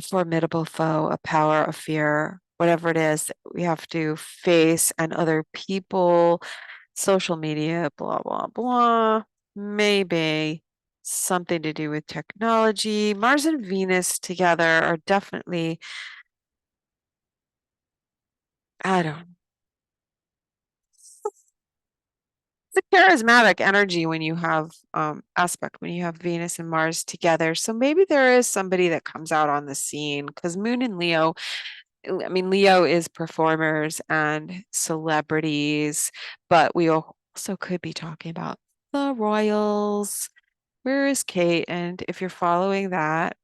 formidable foe, a power, a fear, whatever it is that we have to face, and other people, social media, blah, blah, blah. Maybe something to do with technology. Mars and Venus together are definitely, I don't, it's a charismatic energy when you have aspect, when you have Venus and Mars together. So maybe there is somebody that comes out on the scene, because Moon and Leo, I mean, Leo is performers and celebrities, but we also could be talking about the royals. Where is Kate? And if you're following that,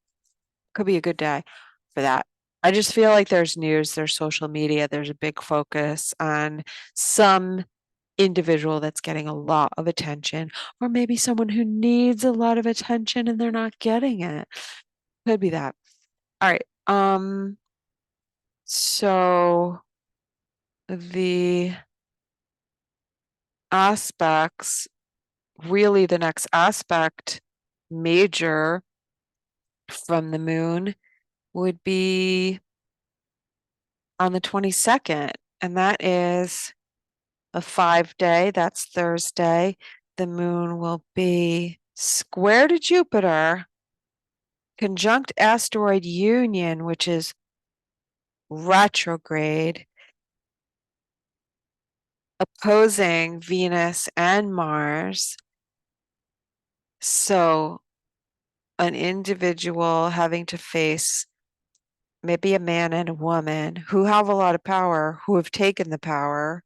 could be a good day for that. I just feel like there's news, there's social media, there's a big focus on some individual that's getting a lot of attention, or maybe someone who needs a lot of attention and they're not getting it. Could be that. All right. So the aspects, really the next aspect major from the moon would be on the 22nd, and that is a 5-day, that's Thursday. The moon will be square to Jupiter, conjunct asteroid union, which is retrograde, opposing Venus and Mars. So an individual having to face maybe a man and a woman who have a lot of power, who have taken the power.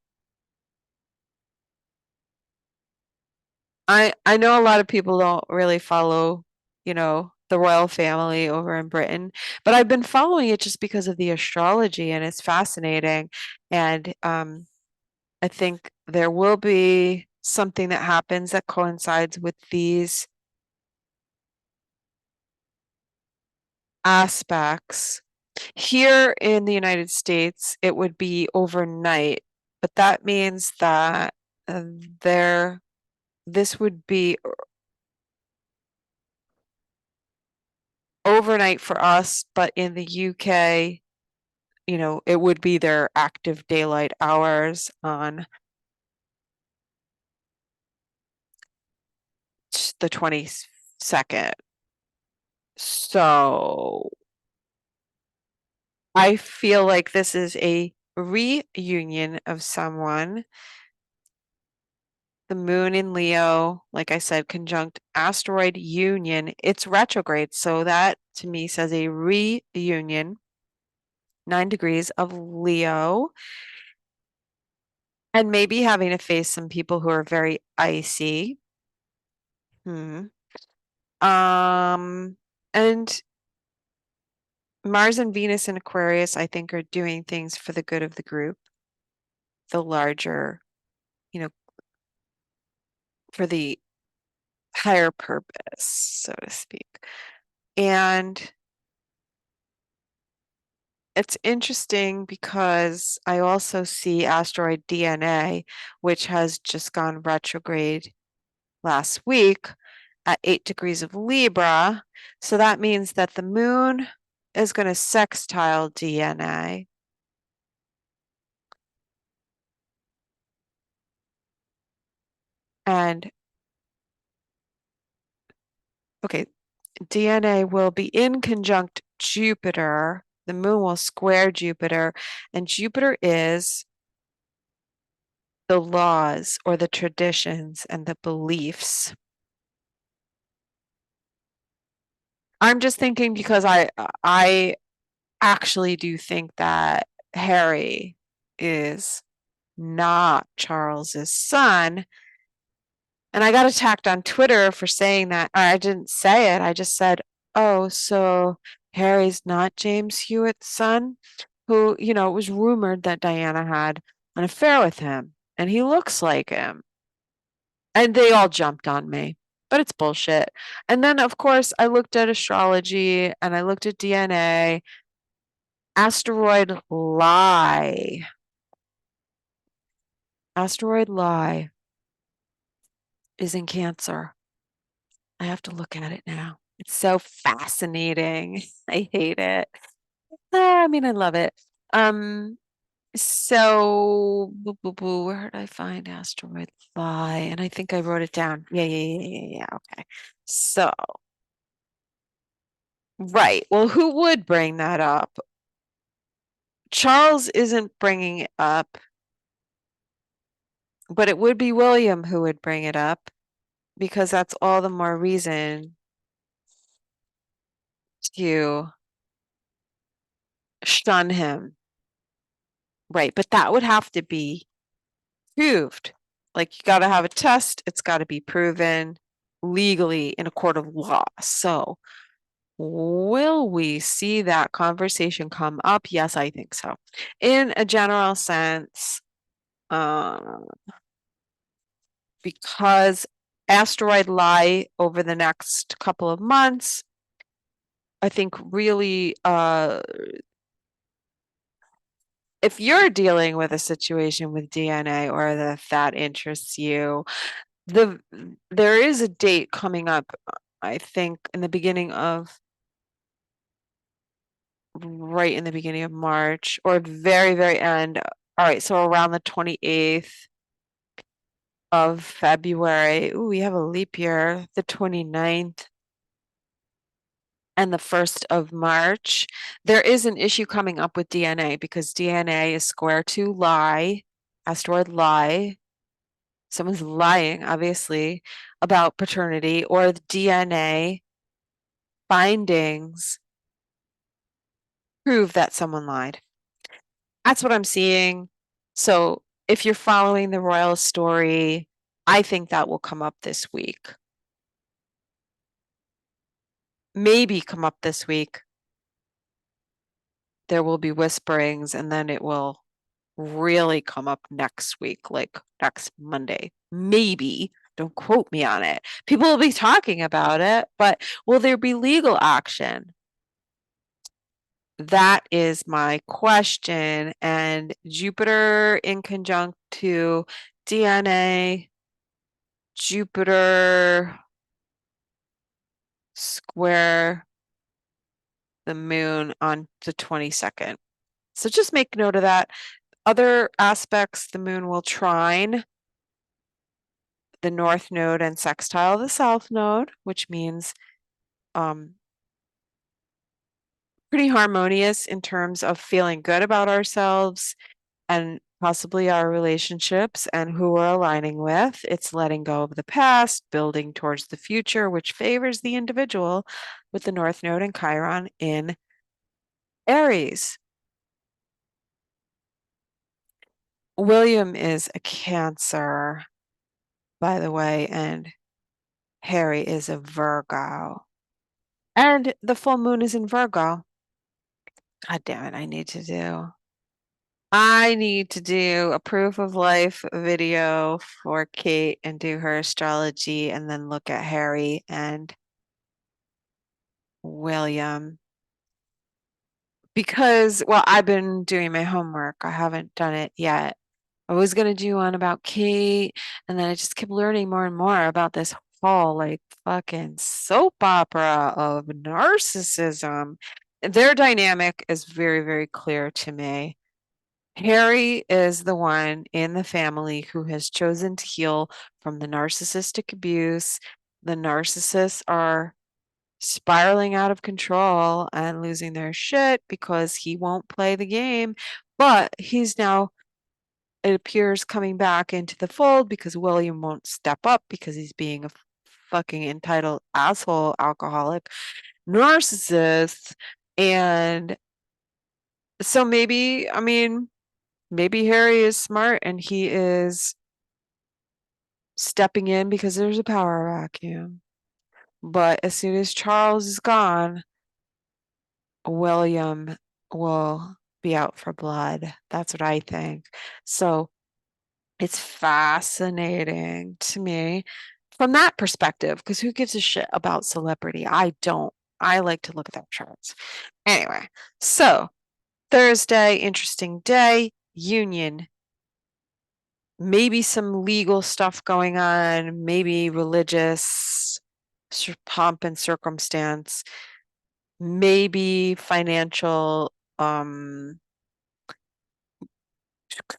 I know a lot of people don't really follow, the royal family over in Britain, but I've been following it just because of the astrology and it's fascinating. And I think there will be something that happens that coincides with these aspects. Here in the United States, it would be overnight, but that means that uh, there, this would be overnight for us, but in the UK, it would be their active daylight hours on the 22nd. So I feel like this is a reunion of someone. The moon in Leo, like I said, conjunct asteroid union. It's retrograde, so that to me says a reunion. 9 degrees of Leo. And maybe having to face some people who are very icy. Hmm. And Mars and Venus in Aquarius, I think, are doing things for the good of the group, the larger, you know, for the higher purpose, so to speak. And it's interesting because I also see asteroid DNA, which has just gone retrograde last week at 8 degrees of Libra. So that means that the moon is going to sextile DNA. And okay, DNA will be in conjunct Jupiter. The moon will square Jupiter, and Jupiter is the laws or the traditions and the beliefs. I'm just thinking because I actually do think that Harry is not Charles's son. And I got attacked on Twitter for saying that. I didn't say it. I just said, oh, so Harry's not James Hewitt's son, who, it was rumored that Diana had an affair with him, and he looks like him. And they all jumped on me, but it's bullshit. And then, of course, I looked at astrology and I looked at DNA. Asteroid lie. Asteroid lie is in Cancer. I have to look at it now. It's so fascinating. I hate it. I mean, I love it. So where did I find asteroid lie? And I think I wrote it down. Yeah. Okay. So, right. Well, who would bring that up? Charles isn't bringing it up, but it would be William who would bring it up because that's all the more reason to shun him. Right. But that would have to be proved. Like you got to have a test. It's got to be proven legally in a court of law. So will we see that conversation come up? Yes, I think so. In a general sense, um, because asteroid lie over the next couple of months, I think really if you're dealing with a situation with DNA or if that interests you, there is a date coming up, I think in the beginning of right in the beginning of March or very, very end. All right, so around the 28th of February. Ooh, we have a leap year, the 29th and the 1st of March. There is an issue coming up with DNA because DNA is square to lie, asteroid lie. Someone's lying, obviously, about paternity or the DNA findings prove that someone lied. That's what I'm seeing. So if you're following the royal story, I think that will come up this week. Maybe come up this week. There will be whisperings, and then it will really come up next week, like next Monday. Maybe. Don't quote me on it. People will be talking about it, but will there be legal action? That is my question. And Jupiter in conjunct to DNA, Jupiter square the moon on the 22nd. So just make note of that. Other aspects, the moon will trine the north node and sextile the south node, which means pretty harmonious in terms of feeling good about ourselves and possibly our relationships and who we're aligning with. It's letting go of the past, building towards the future, which favors the individual with the North Node and Chiron in Aries. William is a Cancer, by the way, and Harry is a Virgo. And the full moon is in Virgo. God damn it, I need to do a proof of life video for Kate and do her astrology and then look at Harry and William. Because, well, I've been doing my homework. I haven't done it yet. I was going to do one about Kate, and then I just kept learning more and more about this whole like fucking soap opera of narcissism. Their dynamic is very, very clear to me. Harry is the one in the family who has chosen to heal from the narcissistic abuse. The narcissists are spiraling out of control and losing their shit because he won't play the game. But he's now, it appears, coming back into the fold because William won't step up because he's being a fucking entitled asshole, alcoholic, narcissist. And so maybe, I mean, maybe Harry is smart and he is stepping in because there's a power vacuum. But as soon as Charles is gone, William will be out for blood. That's what I think. So it's fascinating to me from that perspective, because who gives a shit about celebrity? I don't. I like to look at their charts. Anyway, so Thursday, interesting day, union. Maybe some legal stuff going on, maybe religious pomp and circumstance, maybe financial,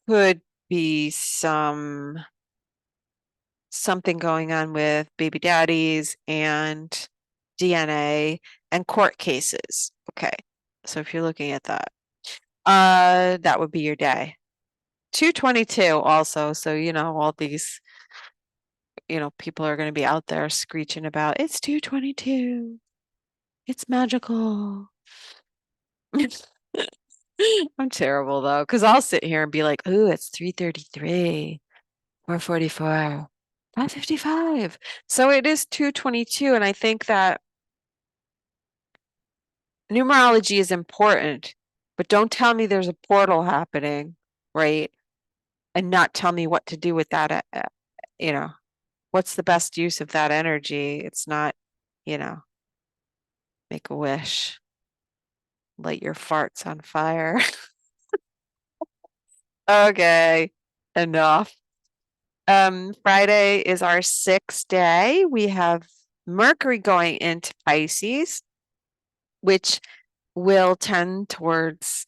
could be something going on with baby daddies and DNA and court cases. Okay. So if you're looking at that, that would be your day. 222 also. So, all these, people are going to be out there screeching about it's 222. It's magical. I'm terrible though, because I'll sit here and be like, ooh, it's 333. or 44. 5:55. So it is 2:22, and I think that numerology is important, but don't tell me there's a portal happening, right? And not tell me what to do with that, you know, what's the best use of that energy? It's not, you know, make a wish, light your farts on fire. Okay, enough. Friday is our 6th day. We have Mercury going into Pisces, which will tend towards,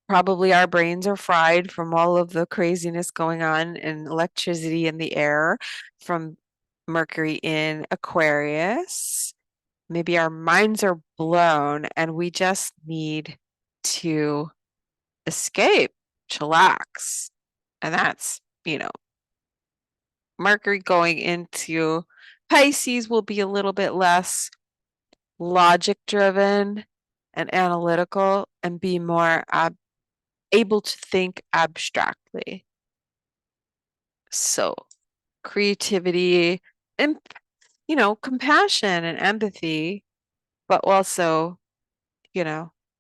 probably our brains are fried from all of the craziness going on and electricity in the air from Mercury in Aquarius. Maybe our minds are blown and we just need to escape, chillax. And that's, Mercury going into Pisces will be a little bit less logic driven and analytical and be more able to think abstractly. So creativity and, compassion and empathy, but also,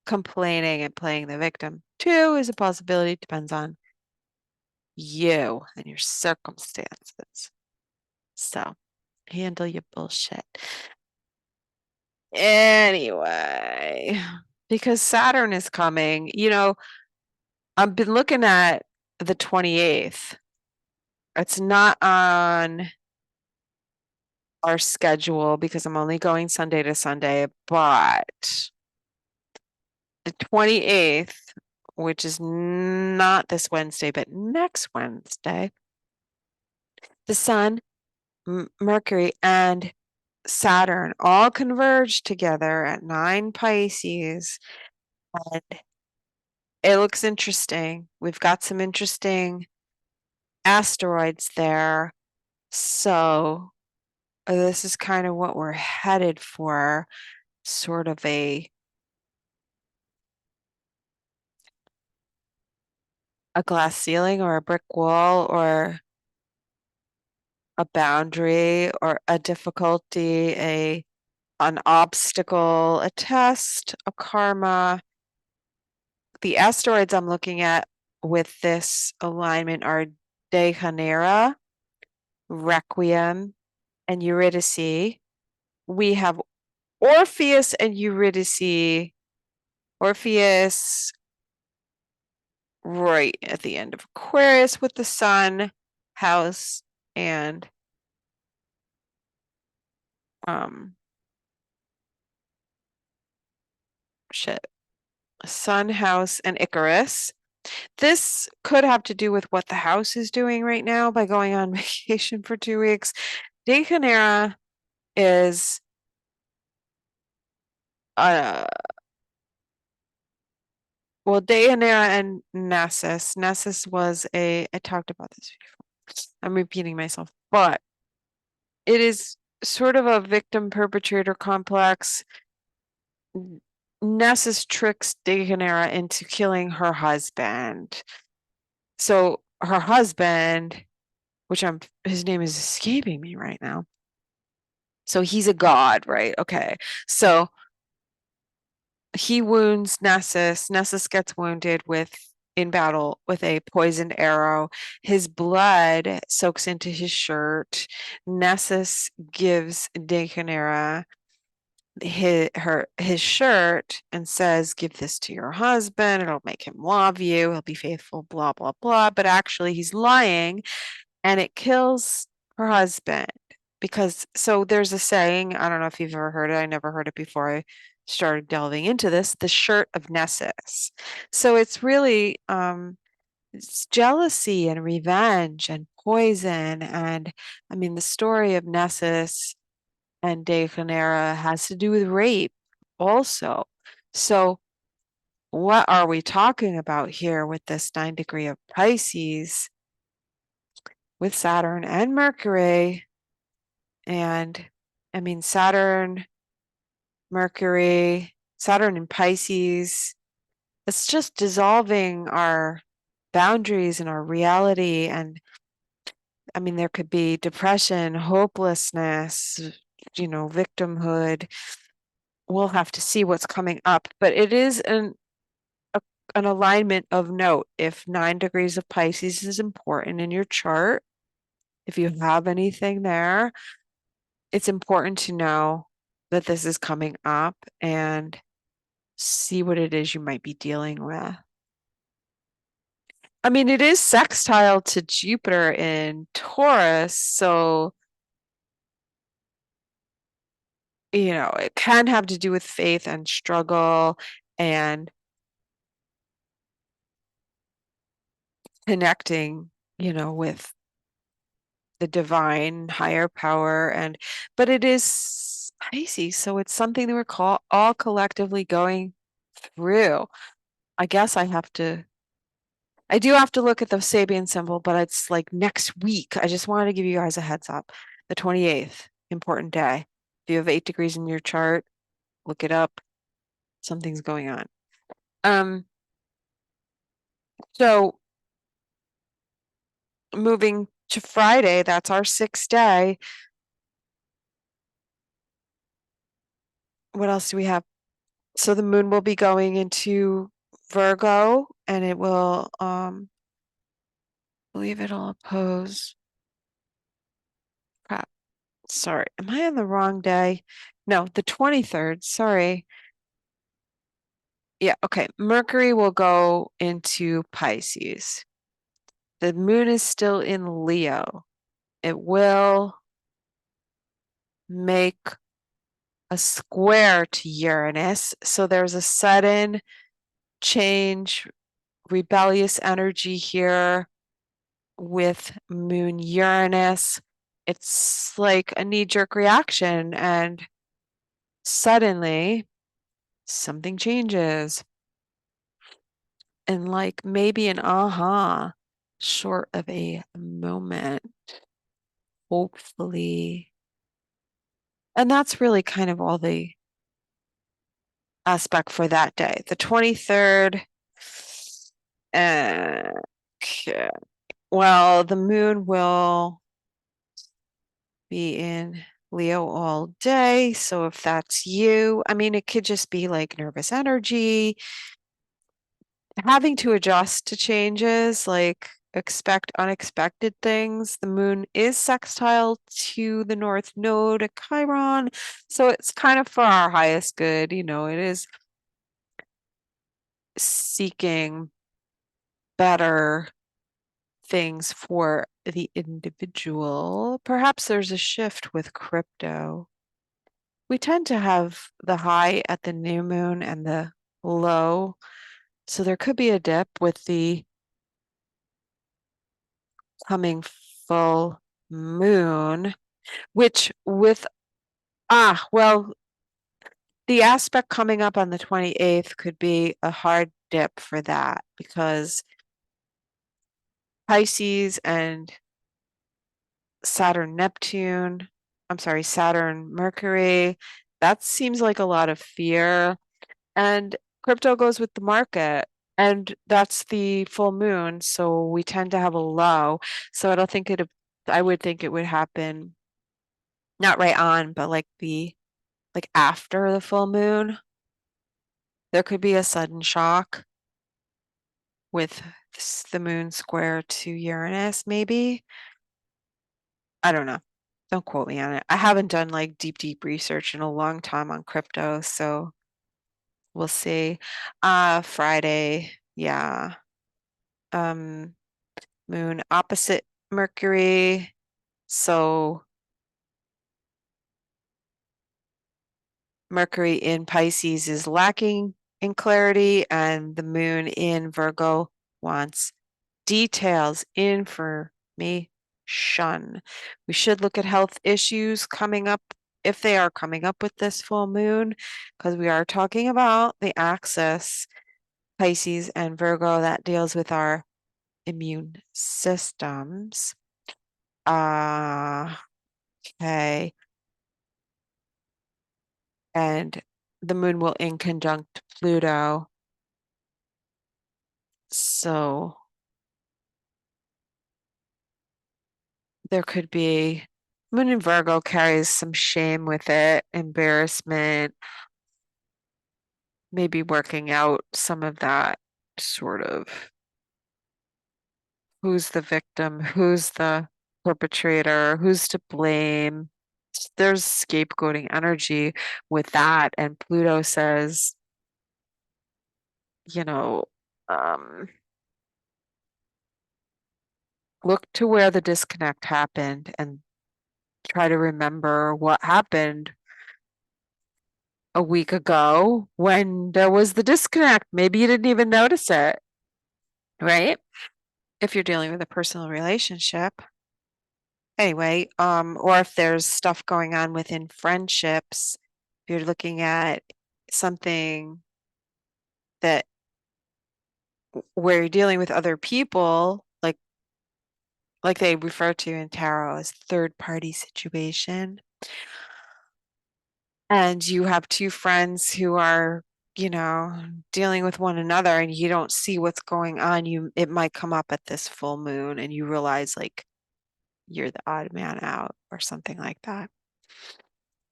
complaining and playing the victim too is a possibility. Depends on you and your circumstances. So handle your bullshit. Anyway, because Saturn is coming, I've been looking at the 28th. It's not on our schedule because I'm only going Sunday to Sunday, but the 28th, which is not this Wednesday, but next Wednesday, the Sun, Mercury, and Saturn all converge together at 9 Pisces. And it looks interesting. We've got some interesting asteroids there. So this is kind of what we're headed for, sort of a glass ceiling or a brick wall or a boundary or a difficulty, an obstacle, a test, a karma. The asteroids I'm looking at with this alignment are Dejanira, Requiem, and Eurydice. We have Orpheus and Eurydice. Orpheus right at the end of Aquarius with the Sun house and Sun house and Icarus. This could have to do with what the house is doing right now by going on vacation for 2 weeks. Dejanira is well, Dejanira and Nessus. Nessus was I talked about this before. I'm repeating myself, but it is sort of a victim perpetrator complex. Nessus tricks Dejanira into killing her husband. So her husband, which his name is escaping me right now. So he's a god, right? Okay. So he wounds Nessus. Nessus gets wounded in battle with a poisoned arrow. His blood soaks into his shirt. Nessus gives Dejanira his shirt and says, give this to your husband, it'll make him love you, he'll be faithful, blah blah blah, but actually he's lying and it kills her husband because so there's a saying, I don't know if you've ever heard it, I never heard it before I started delving into this, the shirt of Nessus. So it's really it's jealousy and revenge and poison, and I mean the story of Nessus and Dejanira has to do with rape also. So what are we talking about here with this 9 degree of Pisces with Saturn and Mercury? And I mean, Mercury, Saturn and Pisces, it's just dissolving our boundaries and our reality. And I mean, there could be depression, hopelessness, victimhood. We'll have to see what's coming up, but it is an alignment of note. If 9 degrees of Pisces is important in your chart, if you have anything there, it's important to know that this is coming up and see what it is you might be dealing with. I mean, it is sextile to Jupiter in Taurus, so it can have to do with faith and struggle and connecting, with the divine higher power, but it is Pisces, so it's something that we're all collectively going through. I guess I do have to look at the Sabian symbol, but it's like next week. I just wanted to give you guys a heads up. The 28th, important day. If you have 8 degrees in your chart, look it up. Something's going on. So moving to Friday, that's our 6th day. What else do we have? So the moon will be going into Virgo, and it will, I believe it'll oppose. Crap. Sorry, am I on the wrong day? No, the 23rd. Sorry. Yeah, okay. Mercury will go into Pisces. The moon is still in Leo. It will make a square to Uranus. So there's a sudden change, rebellious energy here with Moon Uranus. It's like a knee-jerk reaction, and suddenly something changes. And like maybe an aha short of a moment, hopefully. And that's really kind of all the aspect for that day. The 23rd, okay. Well, the moon will be in Leo all day. So if that's you, I mean, it could just be like nervous energy, having to adjust to changes, like expect unexpected things. The moon is sextile to the North Node at Chiron, so it's kind of for our highest good. It is seeking better things for the individual. Perhaps there's a shift with crypto. We tend to have the high at the new moon and the low, so there could be a dip with the coming full moon, which well, the aspect coming up on the 28th could be a hard dip for that because Pisces and Saturn Mercury, that seems like a lot of fear. And crypto goes with the market. And that's the full moon, so we tend to have a low. So I would think it would happen not right on, but like after the full moon. There could be a sudden shock with the moon square to Uranus, maybe. I don't know. Don't quote me on it. I haven't done like deep research in a long time on crypto, so we'll see. Friday, yeah. Um, Moon opposite Mercury. So Mercury in Pisces is lacking in clarity, and the moon in Virgo wants details, information. We should look at health issues coming up if they are coming up with this full moon, because we are talking about the axis, Pisces and Virgo, that deals with our immune systems. Okay. And the moon will in conjunct Pluto. So there could be, Moon in Virgo carries some shame with it, embarrassment, maybe working out some of that sort of who's the victim, who's the perpetrator, who's to blame. There's scapegoating energy with that. And Pluto says, you know, um, look to where the disconnect happened and try to remember what happened a week ago when there was the disconnect. Maybe you didn't even notice it, right? If you're dealing with a personal relationship. Anyway, or if there's stuff going on within friendships, if you're looking at something that where you're dealing with other people, like they refer to in tarot as third party situation, and you have two friends who are, dealing with one another and you don't see what's going on, it might come up at this full moon and you realize like you're the odd man out or something like that.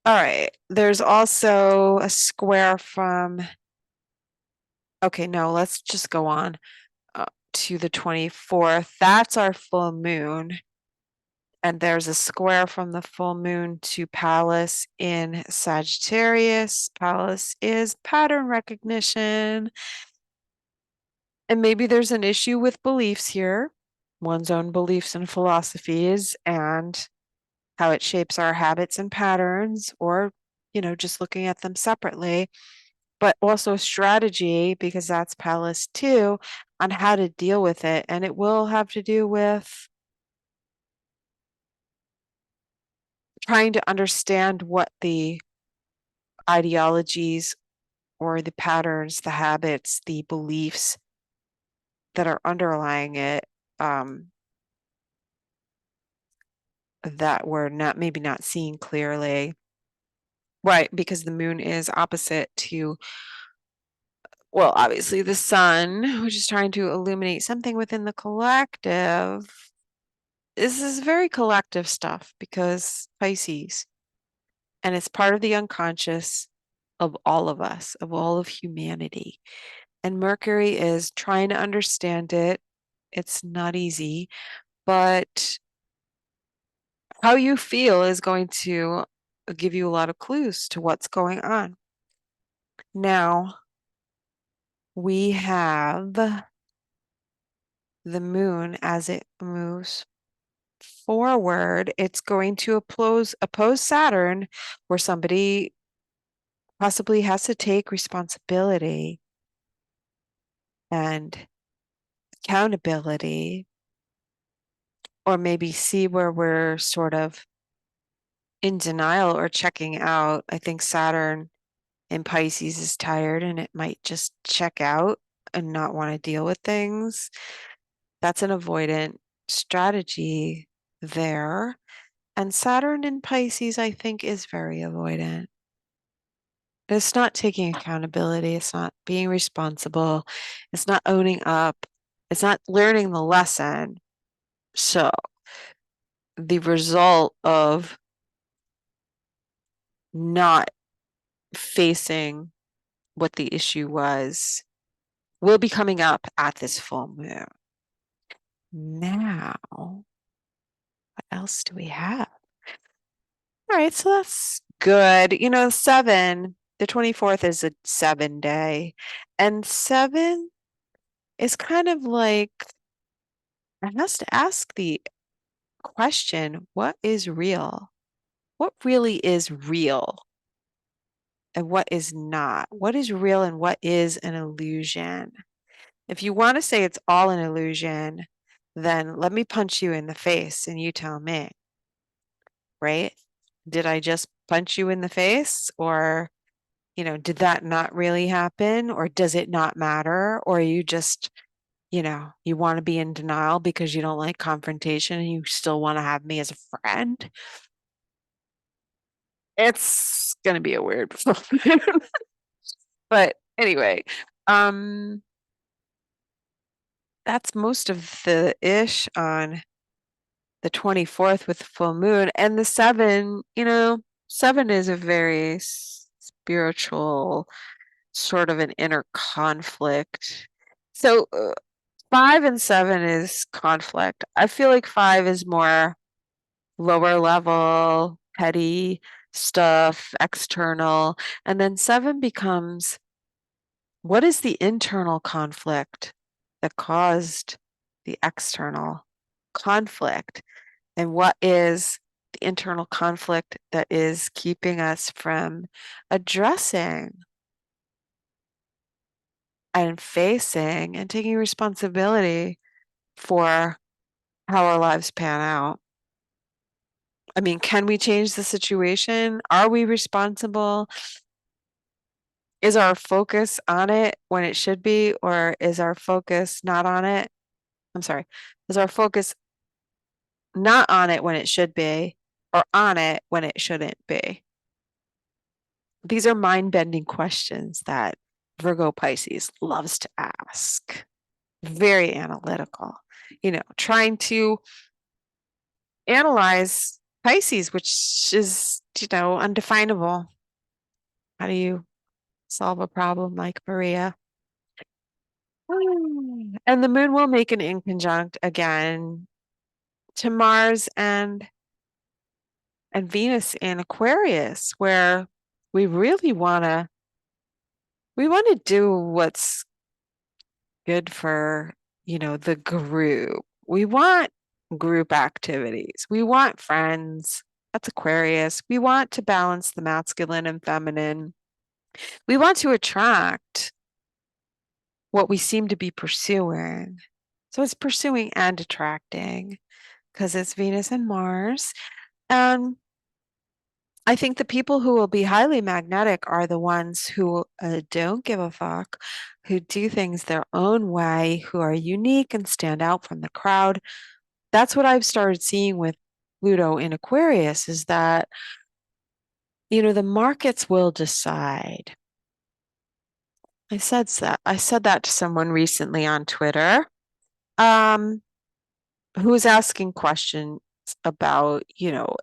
All right. There's also a square from, okay, no, let's just go on to the 24th. That's our full moon. And there's a square from the full moon to Pallas in Sagittarius. Pallas is pattern recognition. And maybe there's an issue with beliefs here, one's own beliefs and philosophies, and how it shapes our habits and patterns, or, just looking at them separately, but also strategy, because that's Pallas too, on how to deal with it. And it will have to do with trying to understand what the ideologies or the patterns, the habits, the beliefs that are underlying it, that we're maybe not seeing clearly. Right, because the moon is opposite to, well, obviously the sun, which is trying to illuminate something within the collective. This is very collective stuff because Pisces, and it's part of the unconscious of all of us, of all of humanity. And Mercury is trying to understand it. It's not easy, but how you feel is going to give you a lot of clues to what's going on. Now, we have the moon as it moves forward. It's going to oppose Saturn, where somebody possibly has to take responsibility and accountability, or maybe see where we're sort of in denial or checking out. I think Saturn in Pisces is tired and it might just check out and not want to deal with things. That's an avoidant strategy there. And Saturn in Pisces, I think, is very avoidant. It's not taking accountability. It's not being responsible. It's not owning up. It's not learning the lesson. So the result of not facing what the issue was will be coming up at this full moon. Now, what else do we have? All right, so that's good. The 24th is a 7 day, and 7 is kind of like, it has to ask the question, what is real? What really is real and what is not? What is real and what is an illusion? If you want to say it's all an illusion, then let me punch you in the face and you tell me, right? Did I just punch you in the face? Or, did that not really happen? Or does it not matter? Or are you just, you want to be in denial because you don't like confrontation and you still want to have me as a friend? It's going to be a weird but anyway, that's most of the ish on the 24th with the full moon. And the seven, seven is a very spiritual sort of an inner conflict. So 5 and 7 is conflict. I feel like 5 is more lower level, petty stuff, external. And then 7 becomes, what is the internal conflict that caused the external conflict? And what is the internal conflict that is keeping us from addressing and facing and taking responsibility for how our lives pan out? I mean, can we change the situation? Are we responsible? Is our focus on it when it should be, or is our focus not on it? I'm sorry. Is our focus not on it when it should be, or on it when it shouldn't be? These are mind-bending questions that Virgo Pisces loves to ask. Very analytical, trying to analyze Pisces, which is, undefinable. How do you solve a problem like Maria? And the moon will make an inconjunct again to Mars and Venus in Aquarius, where we really we want to do what's good for, the group. We want group activities. We want friends. That's Aquarius. We want to balance the masculine and feminine. We want to attract what we seem to be pursuing. So it's pursuing and attracting because it's Venus and Mars. And I think the people who will be highly magnetic are the ones who don't give a fuck, who do things their own way, who are unique and stand out from the crowd. That's what I've started seeing with Pluto in Aquarius is that, the markets will decide. I said that to someone recently on Twitter, who was asking questions about,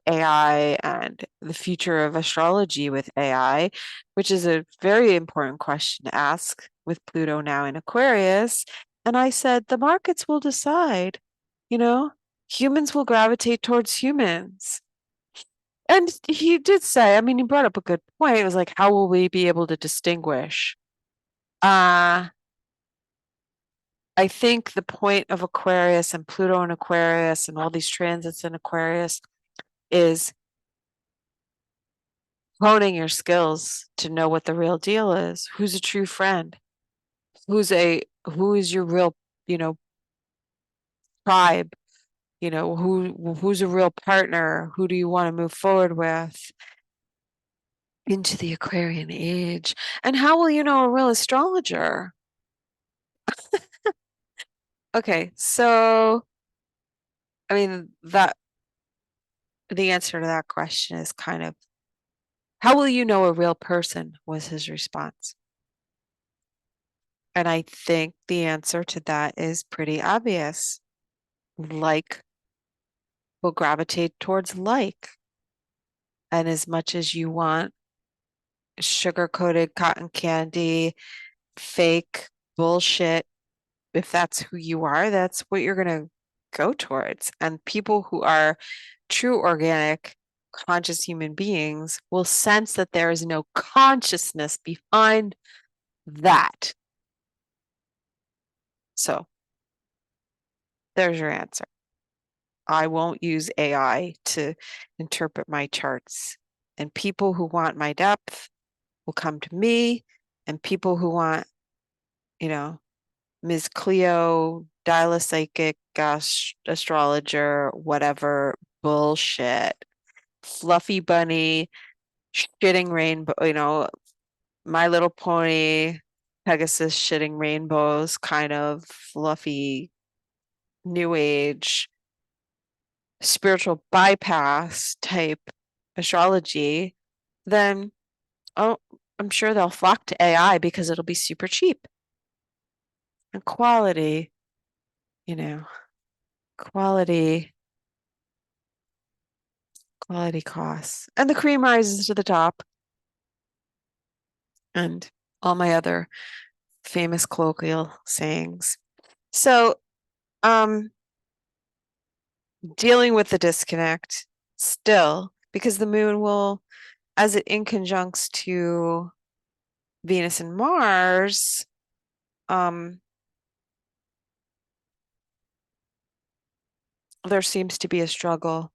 AI and the future of astrology with AI, which is a very important question to ask with Pluto now in Aquarius. And I said, the markets will decide, humans will gravitate towards humans. And he did say, I mean, he brought up a good point. It was like, how will we be able to distinguish? Uh, I think the point of Aquarius and Pluto in Aquarius and all these transits in Aquarius is honing your skills to know what the real deal is. Who's a true friend? Who is your real, tribe? Who's a real partner? Who do you want to move forward with into the Aquarian age? And how will you know a real astrologer? Okay, so I mean that the answer to that question is kind of how will you know a real person was his response. And I think the answer to that is pretty obvious. Like will gravitate towards like. And as much as you want sugar-coated cotton candy, fake bullshit, if that's who you are, that's what you're going to go towards. And people who are true organic, conscious human beings will sense that there is no consciousness behind that. So there's your answer. I won't use AI to interpret my charts. And people who want my depth will come to me, and people who want, Ms. Cleo, dial-a-psychic, astrologer, whatever bullshit, fluffy bunny, shitting rainbow, My Little Pony, Pegasus shitting rainbows, kind of fluffy, new age, spiritual bypass type astrology, then oh, I'm sure they'll flock to AI because it'll be super cheap. And quality, you know, quality quality costs. And the cream rises to the top. And all my other famous colloquial sayings. So, um, dealing with the disconnect still, because the moon will, as it inconjuncts to Venus and Mars, there seems to be a struggle.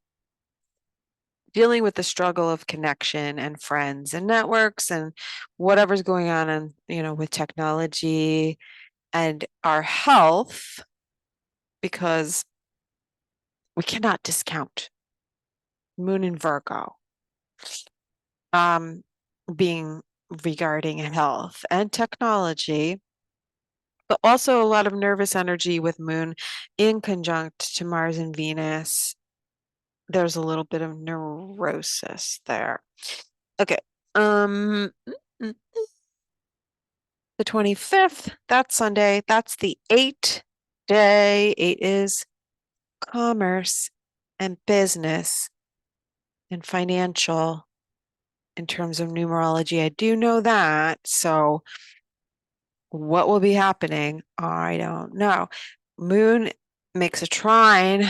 Dealing with the struggle of connection and friends and networks and whatever's going on and with technology and our health, because we cannot discount moon in Virgo um being regarding health and technology, but also a lot of nervous energy with moon in conjunct to Mars and Venus. There's a little bit of neurosis there. Okay. Um, mm, the 25th, that's Sunday. That's the 8 day. 8 is commerce and business and financial in terms of numerology. I do know that. So what will be happening? I don't know. Moon makes a trine.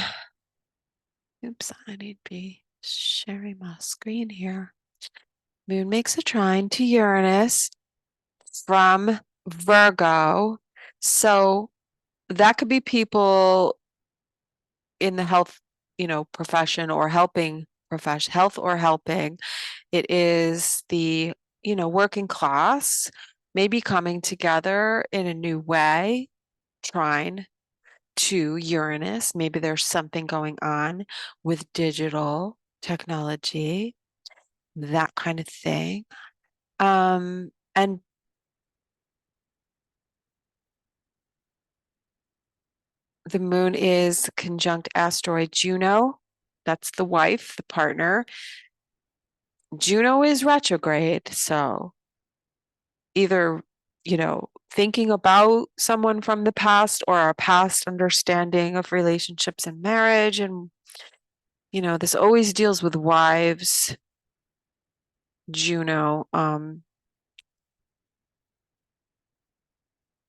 Oops, I need to be sharing my screen here. Moon makes a trine to Uranus from Virgo. So that could be people in the health, profession or helping profession, health or helping. It is the, working class maybe coming together in a new way, trine to Uranus. Maybe there's something going on with digital technology, that kind of thing. And the moon is conjunct asteroid Juno. That's the wife, the partner. Juno is retrograde, so either, thinking about someone from the past or a past understanding of relationships and marriage. And, this always deals with wives, Juno,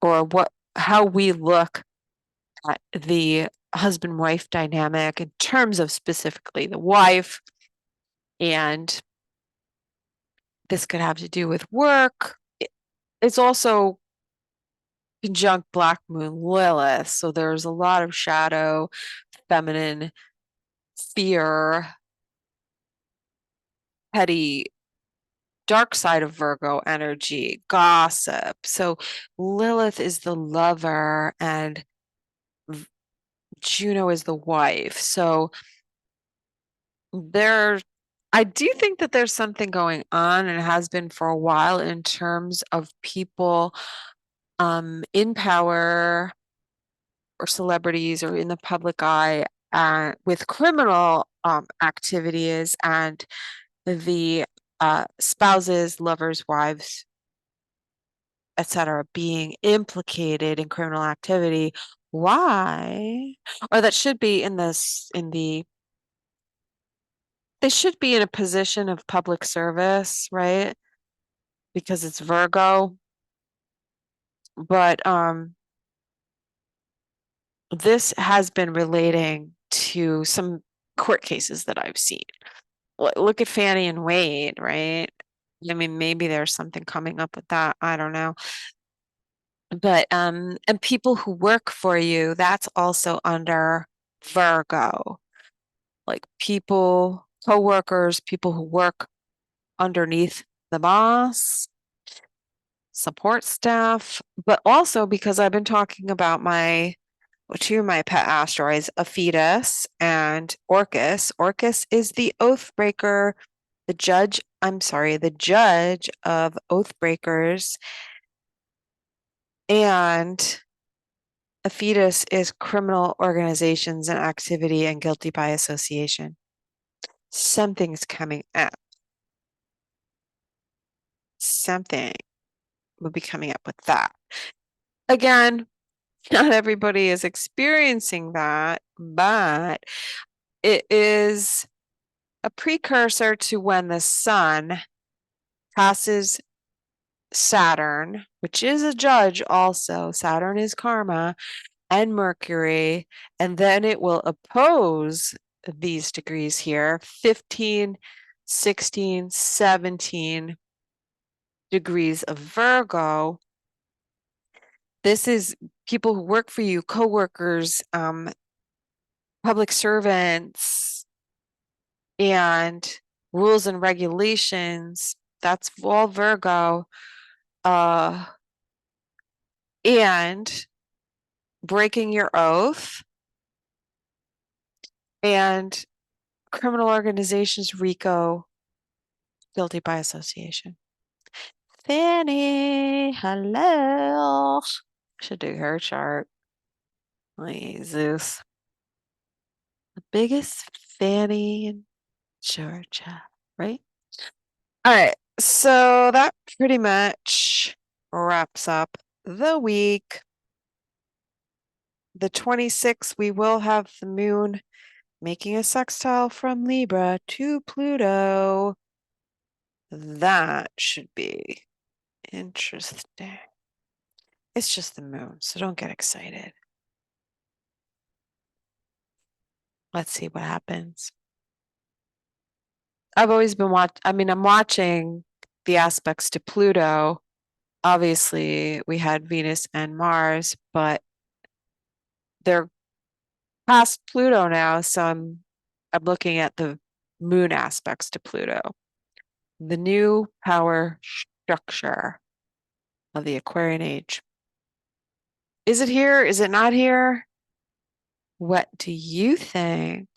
or how we look at the husband-wife dynamic in terms of specifically the wife. And this could have to do with work. It's also conjunct Black Moon Lilith. So there's a lot of shadow, feminine, fear, petty, dark side of Virgo energy, gossip. So Lilith is the lover and Juno is the wife. So I do think that there's something going on and has been for a while in terms of people in power or celebrities or in the public eye with criminal activities and the spouses, lovers, wives, etc., being implicated in criminal activity. Why? Or that should be they should be in a position of public service, right? Because it's Virgo. But this has been relating to some court cases that I've seen. Look at Fannie and Wade, right? I mean, maybe there's something coming up with that. I don't know. But and people who work for you, that's also under Virgo. Like people, co-workers, people who work underneath the boss, support staff, but also because I've been talking about two of my pet asteroids, Aphetus and Orcus. Orcus is the oath breaker, the judge of oath breakers. And Aphetus is criminal organizations and activity and guilty by association. Something's coming up. Something will be coming up with that. Again, not everybody is experiencing that, but it is a precursor to when the sun passes Saturn, which is a judge also. Saturn is karma, and Mercury, and then it will oppose these degrees here, 15, 16, 17 degrees of Virgo. This is people who work for you, coworkers, public servants, and rules and regulations. That's all Virgo. And breaking your oath and criminal organizations, RICO, guilty by association. Fanny, hello. Should do her chart. Jesus. The biggest Fanny in Georgia, right? All right. So that pretty much wraps up the week. The 26th, we will have the moon making a sextile from Libra to Pluto. That should be interesting. It's just the moon, so don't get excited. Let's see what happens. I've always been I'm watching the aspects to Pluto. Obviously, we had Venus and Mars, but they're past Pluto now, so I'm looking at the moon aspects to Pluto. The new power structure of the Aquarian age. Is it here? Is it not here? What do you think?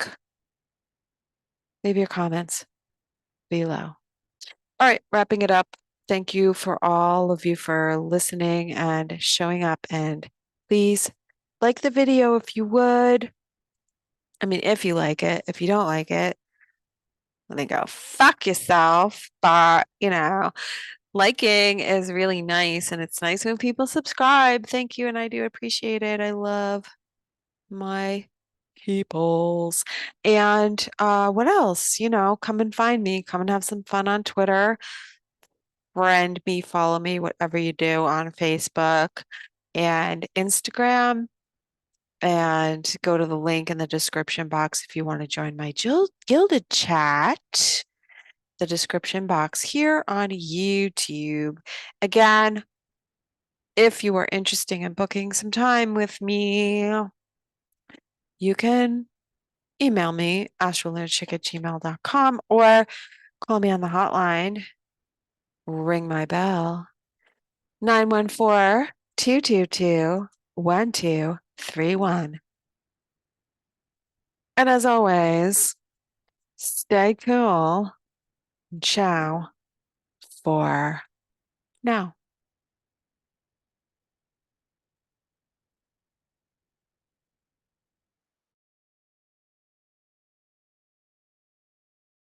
Leave your comments below. All right, wrapping it up. Thank you for all of you for listening and showing up. And please like the video if you would. I mean, if you like it. If you don't like it, then go fuck yourself. But, liking is really nice. And it's nice when people subscribe. Thank you. And I do appreciate it. I love my peoples. And what else? Come and find me. Come and have some fun on Twitter. Friend me, follow me, whatever you do on Facebook and Instagram. And go to the link in the description box if you want to join my Gilded Chat. The description box here on YouTube. Again, if you are interested in booking some time with me, you can email me, astrolunachick@gmail.com, or call me on the hotline. Ring my bell. 914-222-1231. And as always, stay cool. Ciao for now.